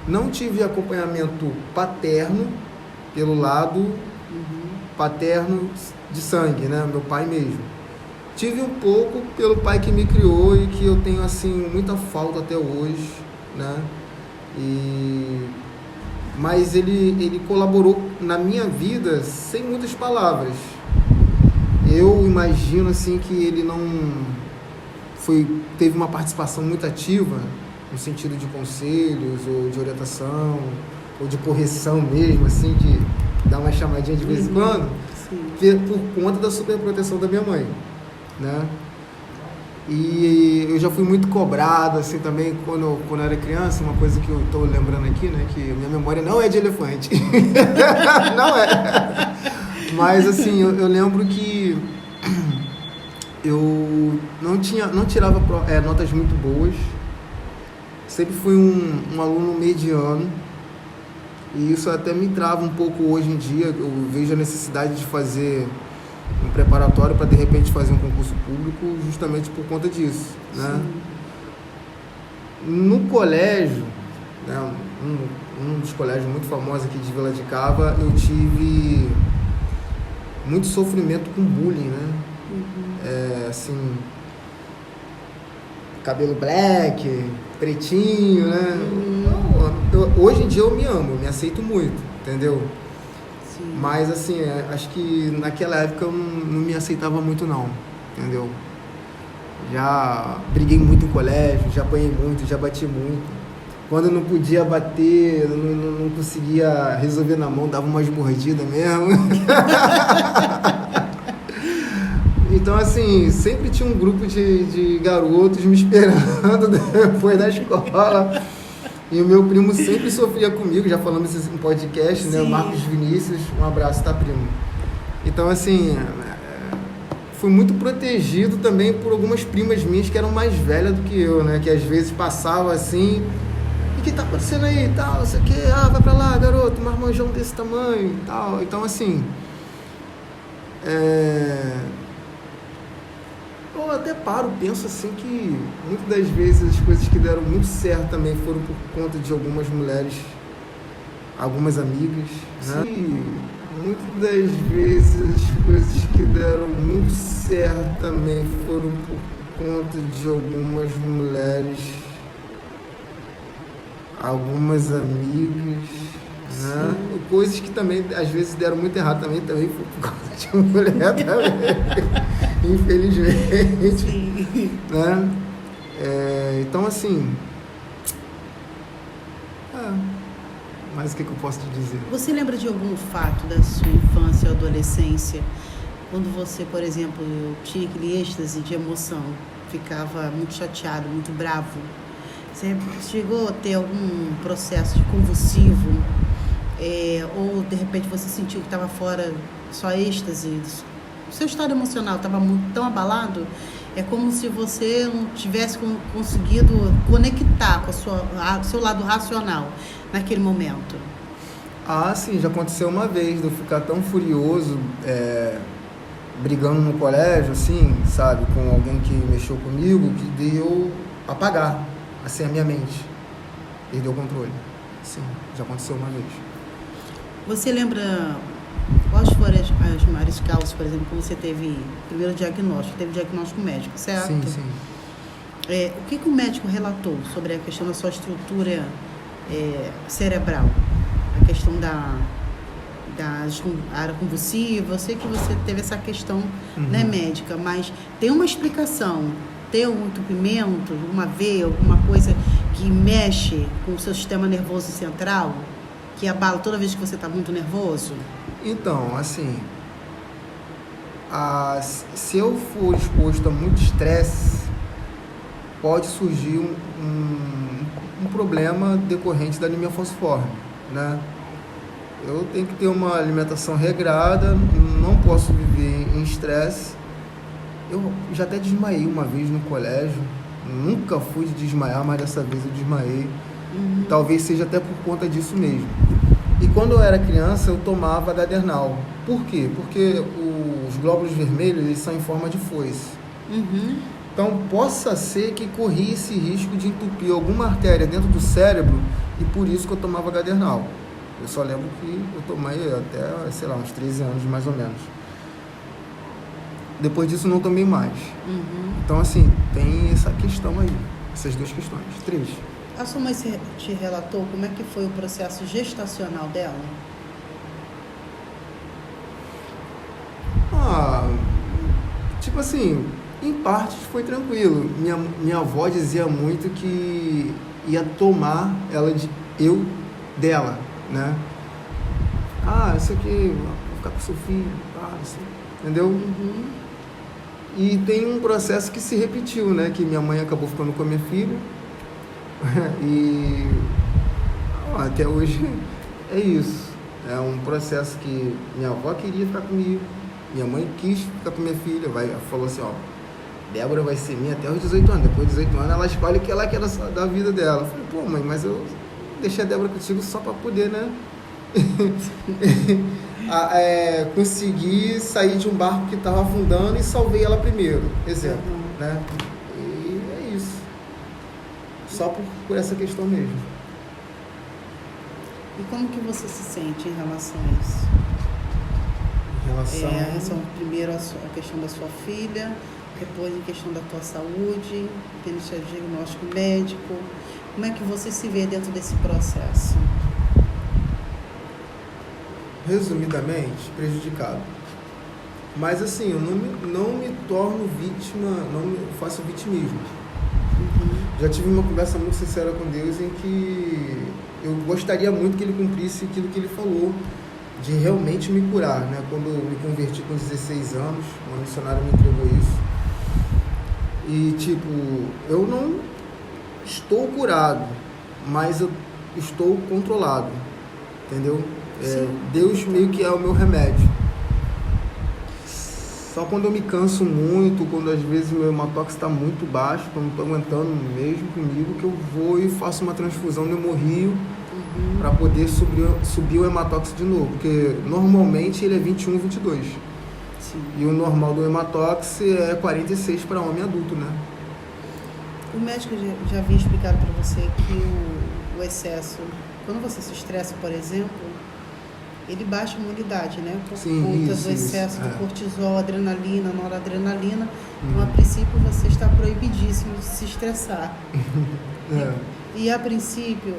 S1: Não tive acompanhamento paterno pelo lado paterno de sangue, né? Meu pai mesmo. Tive um pouco pelo pai que me criou e que eu tenho, assim, muita falta até hoje, né? Mas ele colaborou na minha vida sem muitas palavras. Eu imagino, assim, que ele não teve uma participação muito ativa no sentido de conselhos ou de orientação ou de correção mesmo, assim, de dar uma chamadinha de vez em quando, por conta da superproteção da minha mãe, né? E eu já fui muito cobrado, assim, também, quando eu era criança, uma coisa que eu estou lembrando aqui, né, que minha memória não é de elefante. Não é. Mas, assim, eu lembro que eu não tirava notas muito boas, sempre fui um aluno mediano, e isso até me trava um pouco hoje em dia. Eu vejo a necessidade de fazer um preparatório para de repente fazer um concurso público justamente por conta disso, né? No colégio, né, um dos colégios muito famosos aqui de Vila de Cava, eu tive muito sofrimento com bullying, né? Assim, cabelo black, pretinho, né? Hoje em dia eu me amo, eu me aceito muito, entendeu?
S2: Sim.
S1: Mas assim, acho que naquela época eu não me aceitava muito não, entendeu? Já briguei muito em colégio, já apanhei muito, já bati muito. Quando eu não podia bater, não conseguia resolver na mão, dava umas mordidas mesmo. Então, assim, sempre tinha um grupo de garotos me esperando depois da escola. E o meu primo sempre sofria comigo, já falamos isso em podcast, né? O Marcos Vinícius, um abraço, tá, primo? Então, assim, fui muito protegido também por algumas primas minhas que eram mais velhas do que eu, né? Que às vezes passavam assim, e o que tá acontecendo aí e tal, isso aqui, vai pra lá, garoto, um marmanjão desse tamanho e tal. Então, assim, eu até penso assim que muitas das vezes as coisas que deram muito certo também foram por conta de algumas mulheres, algumas amigas, né? E muitas das vezes as coisas que deram muito certo também foram por conta de algumas mulheres, algumas amigas, né? Coisas que também às vezes deram muito errado também foi por causa de uma mulher também. Infelizmente.
S2: Sim.
S1: Né? Então, assim, mas o que eu posso te dizer?
S2: Você lembra de algum fato da sua infância ou adolescência, quando você, por exemplo, tinha aquele êxtase de emoção, ficava muito chateado, muito bravo? Você chegou a ter algum processo de convulsivo? Ou, de repente, você sentiu que estava fora só êxtase? O seu estado emocional estava tão abalado, é como se você não tivesse conseguido conectar com o seu lado racional naquele momento.
S1: Sim, já aconteceu uma vez de eu ficar tão furioso, brigando no colégio, assim, sabe, com alguém que mexeu comigo, que de eu apagar, assim, a minha mente, perder o controle. Sim, já aconteceu uma vez.
S2: Você lembra quais foram as maiores causas, por exemplo, quando você teve primeiro diagnóstico, teve diagnóstico médico, certo?
S1: Sim, sim.
S2: O que o médico relatou sobre a questão da sua estrutura cerebral? A questão da área convulsiva? Eu sei que você teve essa questão, né, médica, mas tem uma explicação? Tem algum entupimento, uma veia, alguma coisa que mexe com o seu sistema nervoso central? Que abala toda vez que você está muito nervoso?
S1: Então, assim, se eu for exposto a muito estresse, pode surgir um problema decorrente da anemia falciforme, né? Eu tenho que ter uma alimentação regrada, não posso viver em estresse. Eu já até desmaiei uma vez no colégio, nunca fui de desmaiar, mas dessa vez eu desmaiei. Talvez seja até por conta disso mesmo. E quando eu era criança, eu tomava Gadernal. Por quê? Porque os glóbulos vermelhos, eles são em forma de foice. Então, possa ser que corria esse risco de entupir alguma artéria dentro do cérebro, e por isso que eu tomava Gadernal. Eu só lembro que eu tomei até, sei lá, uns 13 anos, mais ou menos. Depois disso, não tomei mais. Então, assim, tem essa questão aí. Essas duas questões. 3.
S2: A sua mãe te relatou como é que foi o processo gestacional dela?
S1: Tipo assim, em partes foi tranquilo. Minha avó dizia muito que ia tomar ela dela, né? Isso aqui, vou ficar com seu filho, assim, entendeu? E tem um processo que se repetiu, né? Que minha mãe acabou ficando com a minha filha. E até hoje é isso. É um processo que minha avó queria ficar comigo, minha mãe quis ficar com minha filha, falou assim, Débora vai ser minha até os 18 anos. Depois dos 18 anos, ela escolhe o que ela quer da vida dela. Eu falei, pô, mãe, mas eu deixei a Débora contigo só pra poder, né? Conseguir sair de um barco que estava afundando e salvei ela primeiro, exemplo, né? E é isso. Só por essa questão mesmo.
S2: E como que você se sente em relação a isso?
S1: Em relação...
S2: Primeiro a questão da sua filha, depois em questão da tua saúde, tendo seu diagnóstico médico. Como é que você se vê dentro desse processo?
S1: Resumidamente, prejudicado. Mas assim, eu não me torno vítima, não faço vitimismo. Já tive uma conversa muito sincera com Deus em que eu gostaria muito que Ele cumprisse aquilo que Ele falou, de realmente me curar, né? Quando eu me converti com 16 anos, uma missionária me entregou isso. E tipo, eu não estou curado, mas eu estou controlado, entendeu? Deus meio que é o meu remédio. Só quando eu me canso muito, quando às vezes meu hematócrito está muito baixo, quando não estou aguentando mesmo comigo, que eu vou e faço uma transfusão de hemorrio para poder subir o hematócrito de novo, porque normalmente ele é 21, 22.
S2: Sim.
S1: E o normal do hematócrito é 46 para homem adulto, né?
S2: O médico já havia explicado para você que o excesso, quando você se estressa, por exemplo, ele baixa a imunidade, né? Por conta do excesso do cortisol, adrenalina, noradrenalina. Então, a princípio, você está proibidíssimo de se estressar. E a princípio,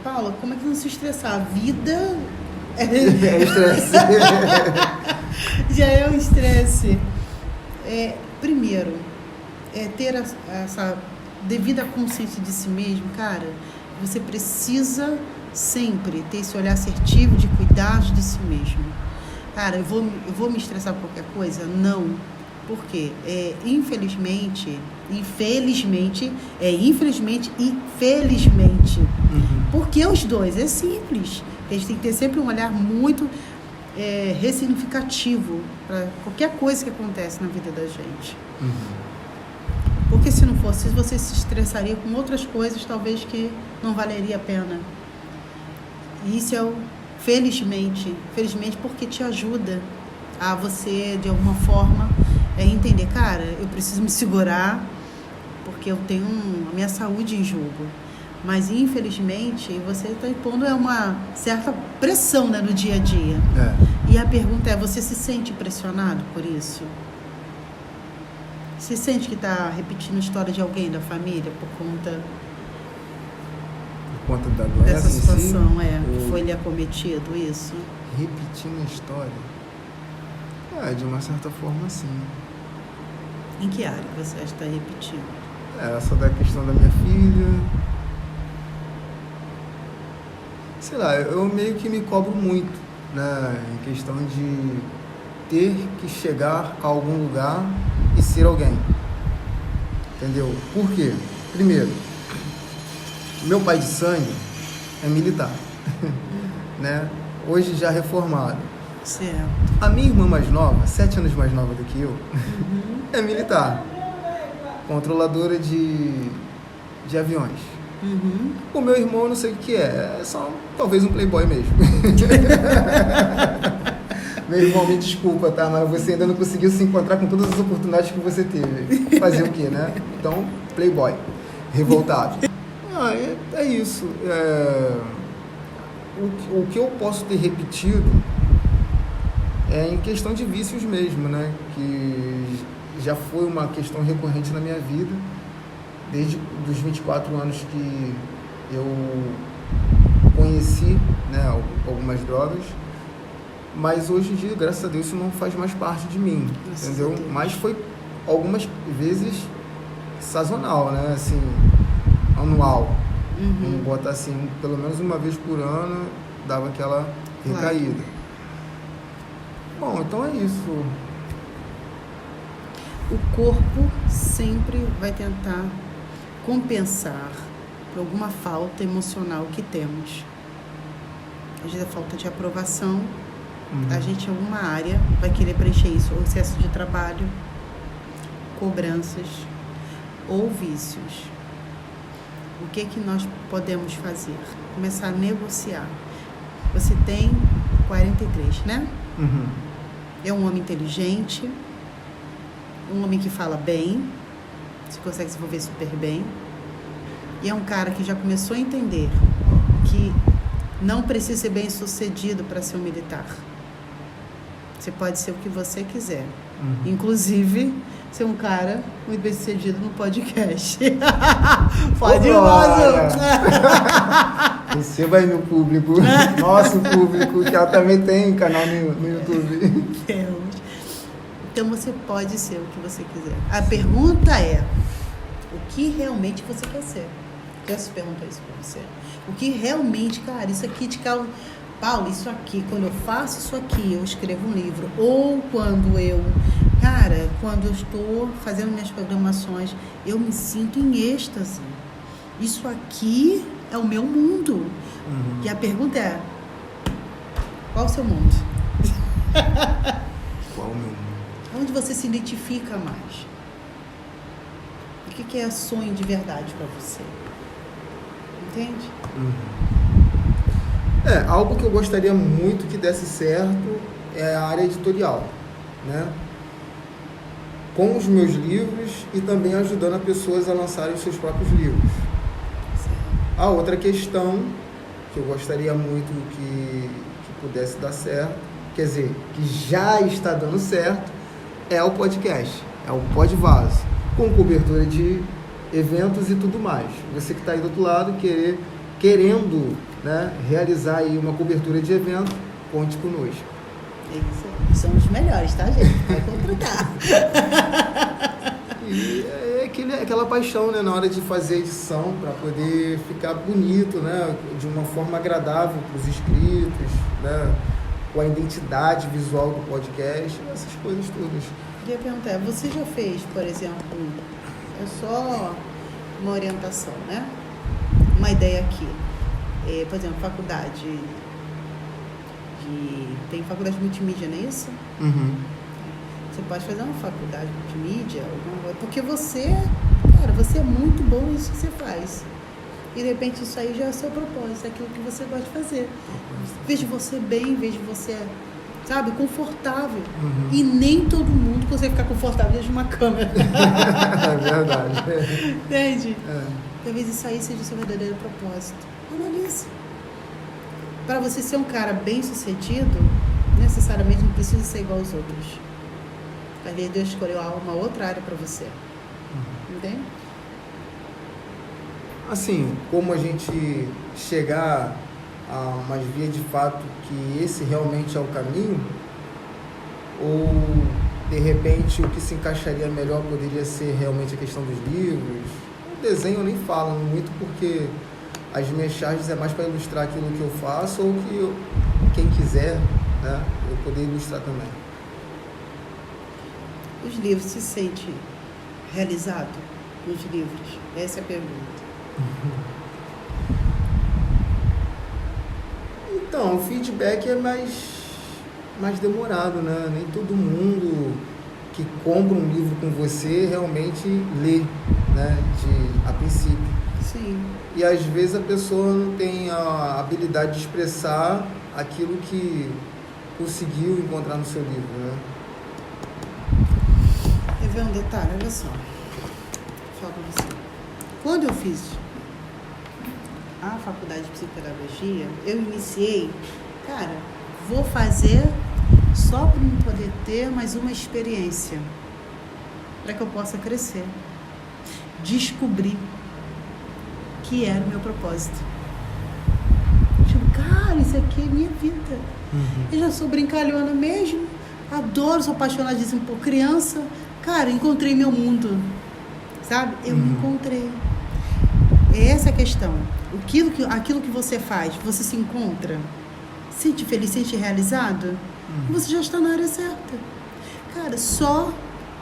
S2: Paula, como é que não se estressar? A vida
S1: é estresse.
S2: Já é um estresse. Primeiro, ter essa devida consciência de si mesmo, cara, você precisa sempre ter esse olhar assertivo de cuidado de si mesmo. Cara, eu vou me estressar por qualquer coisa? Não. Por quê? Infelizmente e felizmente. Porque os dois, é simples. A gente tem que ter sempre um olhar muito ressignificativo para qualquer coisa que acontece na vida da gente. Porque se não fosse, você se estressaria com outras coisas, talvez que não valeria a pena. Isso é felizmente, porque te ajuda a você, de alguma forma, entender, cara, eu preciso me segurar, porque eu tenho a minha saúde em jogo. Mas, infelizmente, você está impondo uma certa pressão, né, no dia a dia. E a pergunta é, você se sente pressionado por isso? Você sente que está repetindo a história de alguém da família por conta
S1: da doença
S2: dessa situação,
S1: que
S2: foi lhe acometido isso?
S1: Repetindo a história? De uma certa forma, sim.
S2: Em que área você está repetindo?
S1: Essa da questão da minha filha. Sei lá, eu meio que me cobro muito, né, em questão de ter que chegar a algum lugar e ser alguém. Entendeu? Por quê? Primeiro, meu pai de sangue é militar, né? Hoje já reformado.
S2: Certo.
S1: A minha irmã mais nova, 7 anos mais nova do que eu, é militar, controladora de aviões. O meu irmão, eu não sei o que é só talvez um playboy mesmo. Meu irmão, me desculpa, tá? Mas você ainda não conseguiu se encontrar com todas as oportunidades que você teve. Fazer o quê, né? Então, playboy, revoltado. É isso. O que eu posso ter repetido é em questão de vícios mesmo, né? Que já foi uma questão recorrente na minha vida, desde os 24 anos que eu conheci, né, algumas drogas. Mas hoje em dia, graças a Deus, isso não faz mais parte de mim, entendeu? Mas foi algumas vezes sazonal, né? Assim, anual. Vamos botar assim, pelo menos uma vez por ano, dava aquela recaída. Bom, então é isso.
S2: O corpo sempre vai tentar compensar por alguma falta emocional que temos. Às vezes a falta de aprovação, a gente em alguma área vai querer preencher isso, o excesso de trabalho, cobranças ou vícios, o que nós podemos fazer? Começar a negociar. Você tem 43, né?
S1: Uhum.
S2: É um homem inteligente, um homem que fala bem, se consegue se envolver super bem, e é um cara que já começou a entender que não precisa ser bem sucedido para ser um militar. Você pode ser o que você quiser.
S1: Uhum.
S2: Inclusive, ser um cara muito bem sucedido no podcast. Pode ir, Mazu.
S1: Receba aí meu público, nosso público, que ela também tem canal no YouTube.
S2: Temos. Então você pode ser o que você quiser. A pergunta é, o que realmente você quer ser? Já se perguntou isso pra você? O que realmente, cara, isso aqui te causa... Paulo, isso aqui, quando eu faço isso aqui, eu escrevo um livro. Ou quando eu estou fazendo minhas programações, eu me sinto em êxtase. Isso aqui é o meu mundo.
S1: Uhum.
S2: E a pergunta é, qual o seu mundo?
S1: Qual o meu mundo?
S2: Onde você se identifica mais? O que é sonho de verdade para você? Entende?
S1: Algo que eu gostaria muito que desse certo é a área editorial, né? Com os meus livros e também ajudando as pessoas a lançarem os seus próprios livros. A outra questão que eu gostaria muito que pudesse dar certo, quer dizer, que já está dando certo, é o podcast, é o Pod Vaso, com cobertura de eventos e tudo mais. Você que está aí do outro lado, querendo, né, realizar aí uma cobertura de evento, conte conosco.
S2: É isso aí. São os melhores, tá, gente? Vai contratar.
S1: E é aquela paixão, né, na hora de fazer a edição, para poder ficar bonito, né, de uma forma agradável para os inscritos, né, com a identidade visual do podcast, essas coisas todas.
S2: Queria perguntar, você já fez, por exemplo, é só uma orientação, né? Uma ideia aqui. Por exemplo, tem faculdade de multimídia, não é isso?
S1: Uhum.
S2: Você pode fazer uma faculdade de multimídia, porque você é muito bom nisso que você faz. E de repente isso aí já é o seu propósito, é aquilo que você gosta de fazer. Vejo você bem, vejo você, sabe, confortável.
S1: Uhum.
S2: E nem todo mundo consegue ficar confortável dentro de uma câmera.
S1: É verdade.
S2: Entende? Talvez isso aí seja o seu verdadeiro propósito. Analise. Para você ser um cara bem sucedido, necessariamente não precisa ser igual aos outros. Ali Deus escolheu uma outra área para você. Entende?
S1: Assim, como a gente chegar a uma via de fato que esse realmente é o caminho, ou de repente o que se encaixaria melhor poderia ser realmente a questão dos livros. O desenho eu nem falo muito, porque as minhas charges é mais para ilustrar aquilo que eu faço, ou que quem quiser, né, eu poder ilustrar também.
S2: Os livros, se sente realizado nos livros? Essa é a pergunta.
S1: Então, o feedback é mais demorado, né? Nem todo mundo que compra um livro com você realmente lê, né? A princípio.
S2: Sim.
S1: E às vezes a pessoa não tem a habilidade de expressar aquilo que conseguiu encontrar no seu livro, né?
S2: Quer ver um detalhe? Olha só. Vou falar pra você. Quando eu fiz a faculdade de psicopedagogia, eu iniciei, vou fazer só para eu poder ter mais uma experiência, para que eu possa crescer. Descobri que era o meu propósito. Isso aqui é minha vida. Eu já sou brincalhona mesmo, adoro, sou apaixonadíssima por criança. Encontrei meu mundo, sabe? Eu me encontrei. Essa é a questão. Aquilo que você faz, você se encontra, sente feliz, sente realizado, você já está na área certa. Só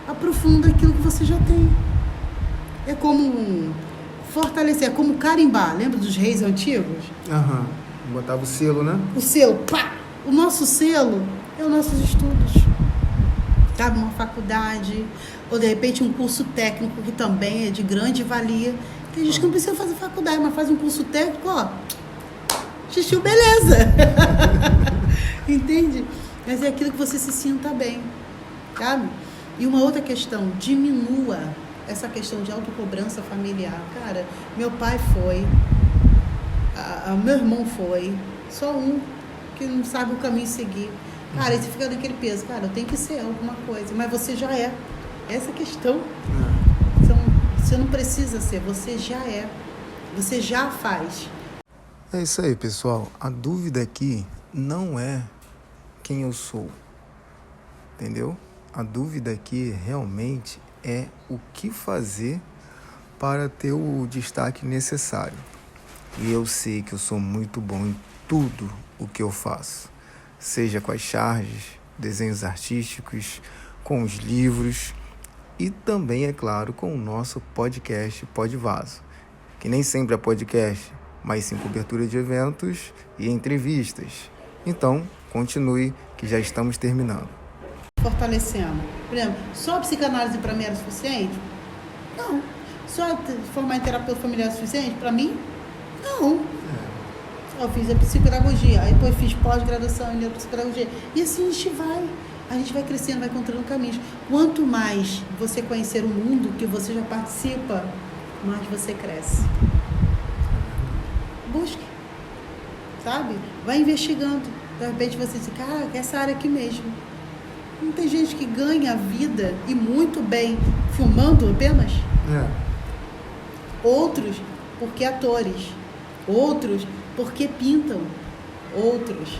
S2: aprofunda aquilo que você já tem. É como fortalecer, é como carimbar. Lembra dos reis antigos?
S1: Botava o selo, né?
S2: O selo, pá! O nosso selo é os nossos estudos. sabe, uma faculdade, ou de repente um curso técnico que também é de grande valia. Tem gente que não precisa fazer faculdade, mas faz um curso técnico, ó, xixi, beleza. Entende? Mas é aquilo que você se sinta bem, sabe? E uma outra questão, diminua essa questão de autocobrança familiar. Cara, meu pai foi, meu irmão foi, só um que não sabe o caminho seguir. Cara, aí você fica naquele peso, cara, eu tenho que ser alguma coisa, mas você já é. Essa questão, você não precisa ser, você já é, você já faz.
S1: É isso aí, pessoal. A dúvida aqui não é quem eu sou, entendeu? A dúvida aqui realmente é o que fazer para ter o destaque necessário. E eu sei que eu sou muito bom em tudo o que eu faço, seja com as charges, desenhos artísticos, com os livros e também, é claro, com o nosso podcast Pode Vaso, que nem sempre é podcast, mas sim cobertura de eventos e entrevistas. Então, continue que já estamos terminando.
S2: Fortalecendo. Por exemplo, só a psicanálise para mim era suficiente? Não. Só formar em terapeuta familiar é suficiente? Para mim? Não. Eu fiz a psicopedagogia, aí depois fiz pós-graduação em neuropsicopedagogia. E assim a gente vai crescendo, vai encontrando caminhos. Quanto mais você conhecer o mundo que você já participa, mais você cresce. Busque, sabe? Vai investigando. De repente você diz, cara, essa área aqui mesmo. Não tem gente que ganha a vida e muito bem filmando apenas? Outros porque atores. Outros porque pintam. Outros.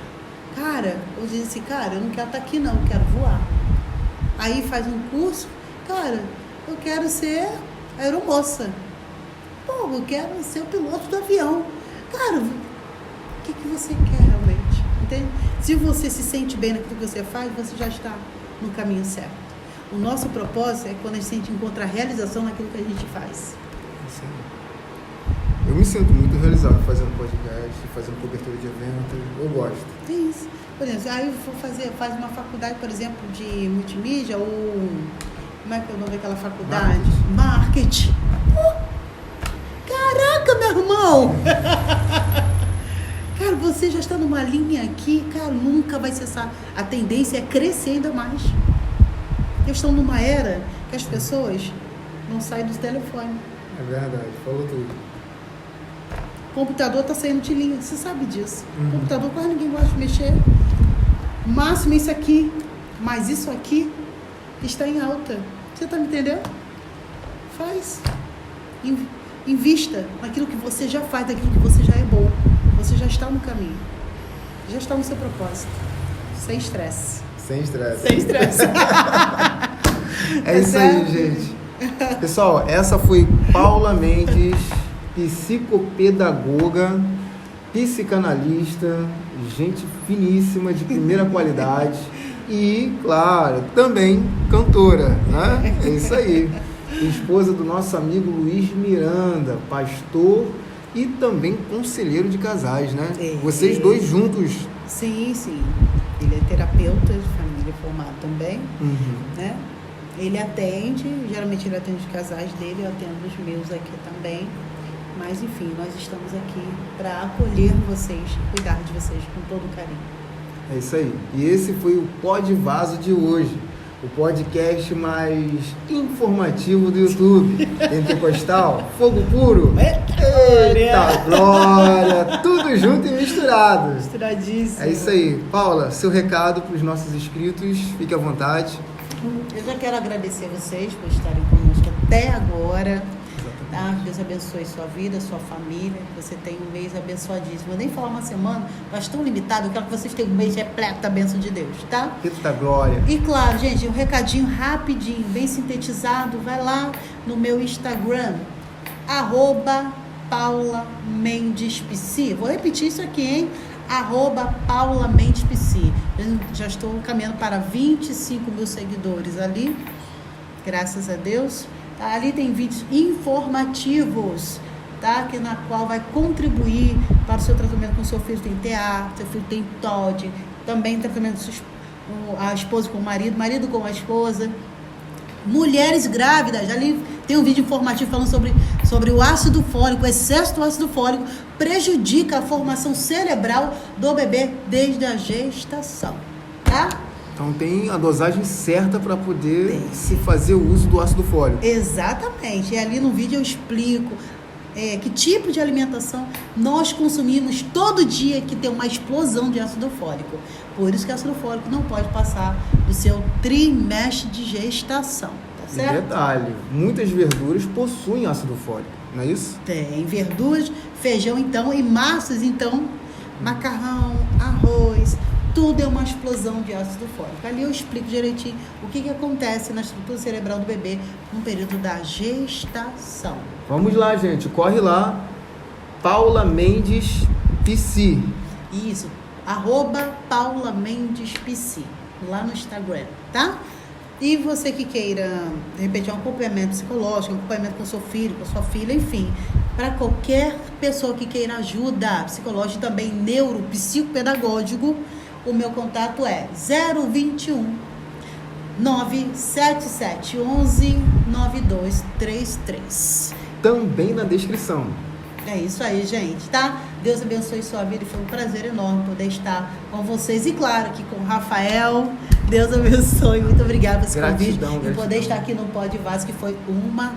S2: Cara, eu disse assim, cara, eu não quero estar aqui não, eu quero voar. Aí faz um curso, cara, eu quero ser aeromoça. Pô, eu quero ser o piloto do avião. Cara, o que você quer realmente? Entende? Se você se sente bem naquilo que você faz, você já está no caminho certo. O nosso propósito é quando a gente encontra a realização naquilo que a gente faz.
S1: Sim. Eu me sinto muito realizado fazendo podcast, fazendo cobertura de eventos. Eu gosto.
S2: É isso. Por exemplo, aí eu vou faz uma faculdade, por exemplo, de multimídia ou... Como é que é o nome daquela faculdade? Marketing. Caraca, meu irmão! Cara, você já está numa linha aqui, cara, nunca vai cessar. A tendência é crescer ainda mais. Eles estão numa era que as pessoas não saem do telefone.
S1: É verdade, falou tudo.
S2: O computador está saindo de linha, você sabe disso. O computador quase ninguém gosta de mexer. O máximo isso aqui, mas isso aqui está em alta. Você está me entendendo? Faz. Invista naquilo que você já faz, naquilo que você já é bom. Você já está no caminho. Já está no seu propósito. Sem estresse.
S1: Sem estresse.
S2: Sem estresse.
S1: É isso aí, gente. Pessoal, essa foi Paula Mendes, psicopedagoga, psicanalista, gente finíssima, de primeira qualidade e, claro, também cantora, né? É isso aí. Esposa do nosso amigo Luiz Miranda, pastor e também conselheiro de casais, né? Vocês dois juntos.
S2: Sim, sim. Ele é terapeuta de família formado também, né? Ele atende, geralmente ele atende os casais dele, eu atendo os meus aqui também. Mas, enfim, nós estamos aqui para acolher vocês, cuidar de vocês com todo carinho.
S1: É isso aí. E esse foi o Pode Vaso de hoje. O podcast mais informativo do YouTube. Pentecostal, fogo puro. Eita glória! Tudo junto e misturado.
S2: Misturadíssimo.
S1: É isso aí. Paula, seu recado para os nossos inscritos. Fique à vontade.
S2: Eu já quero agradecer a vocês por estarem conosco até agora. Tá? Deus abençoe sua vida, sua família. Que você tenha um mês abençoadíssimo. Eu nem falar uma semana, mas tão limitado. Eu quero que vocês tenham um mês repleto da bênção de Deus, tá?
S1: Eita glória.
S2: E claro, gente, um recadinho rapidinho, bem sintetizado. Vai lá no meu Instagram, @PaulaMendesPsi. Vou repetir isso aqui, hein? @PaulaMendesPsi. Já estou caminhando para 25 mil seguidores ali, graças a Deus. Tá? Ali tem vídeos informativos, tá? Que na qual vai contribuir para o seu tratamento com seu filho tem TEA, seu filho tem TOD, também tratamento a esposa com o marido, marido com a esposa. Mulheres grávidas, ali tem um vídeo informativo falando sobre o ácido fólico. O excesso do ácido fólico prejudica a formação cerebral do bebê desde a gestação, tá?
S1: Então tem a dosagem certa para poder se fazer o uso do ácido fólico.
S2: Exatamente. E ali no vídeo eu explico que tipo de alimentação nós consumimos todo dia que tem uma explosão de ácido fólico. Por isso que o ácido fólico não pode passar do seu trimestre de gestação, tá certo?
S1: E detalhe, muitas verduras possuem ácido fólico, não é isso?
S2: Tem verduras, feijão então e massas então, macarrão, arroz, tudo é uma explosão de ácido fólico. Ali eu explico direitinho o que acontece na estrutura cerebral do bebê no período da gestação.
S1: Vamos lá, gente, corre lá, Paula Mendes PC.
S2: Isso, @PaulaMendesPC, lá no Instagram, tá? E você que queira, de repente, um acompanhamento psicológico, um acompanhamento com seu filho, com sua filha, enfim, para qualquer pessoa que queira ajuda psicológica e também neuropsicopedagógico, o meu contato é 021 97711 9233.
S1: Também na descrição.
S2: É isso aí, gente, tá? Deus abençoe sua vida e foi um prazer enorme poder estar com vocês. E claro, aqui com o Rafael. Deus abençoe. Muito obrigada por esse convite. E poder estar aqui no Pod Vaz, que foi uma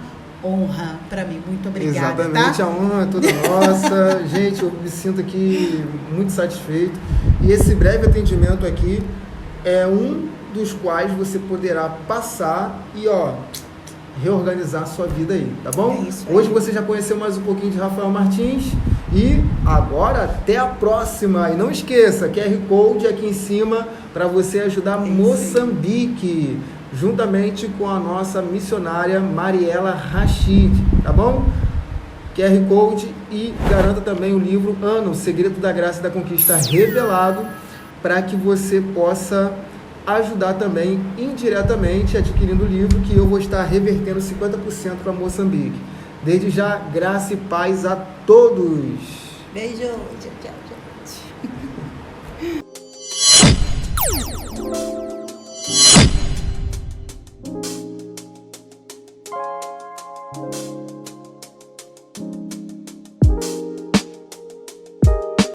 S2: honra para mim. Muito obrigada.
S1: Exatamente,
S2: tá?
S1: A honra é toda nossa. Gente, eu me sinto aqui muito satisfeito. E esse breve atendimento aqui é um dos quais você poderá passar e, reorganizar a sua vida aí, tá bom?
S2: É isso aí.
S1: Hoje você já conheceu mais um pouquinho de Rafael Martins e agora até a próxima. E não esqueça, QR Code aqui em cima para você ajudar Moçambique, juntamente com a nossa missionária Mariela Rachid, tá bom? QR Code e garanta também o livro Ano, Segredo da Graça e da Conquista Revelado, para que você possa ajudar também indiretamente adquirindo o livro, que eu vou estar revertendo 50% para Moçambique. Desde já, graça e paz a todos.
S2: Beijo. Tchau, tchau, tchau.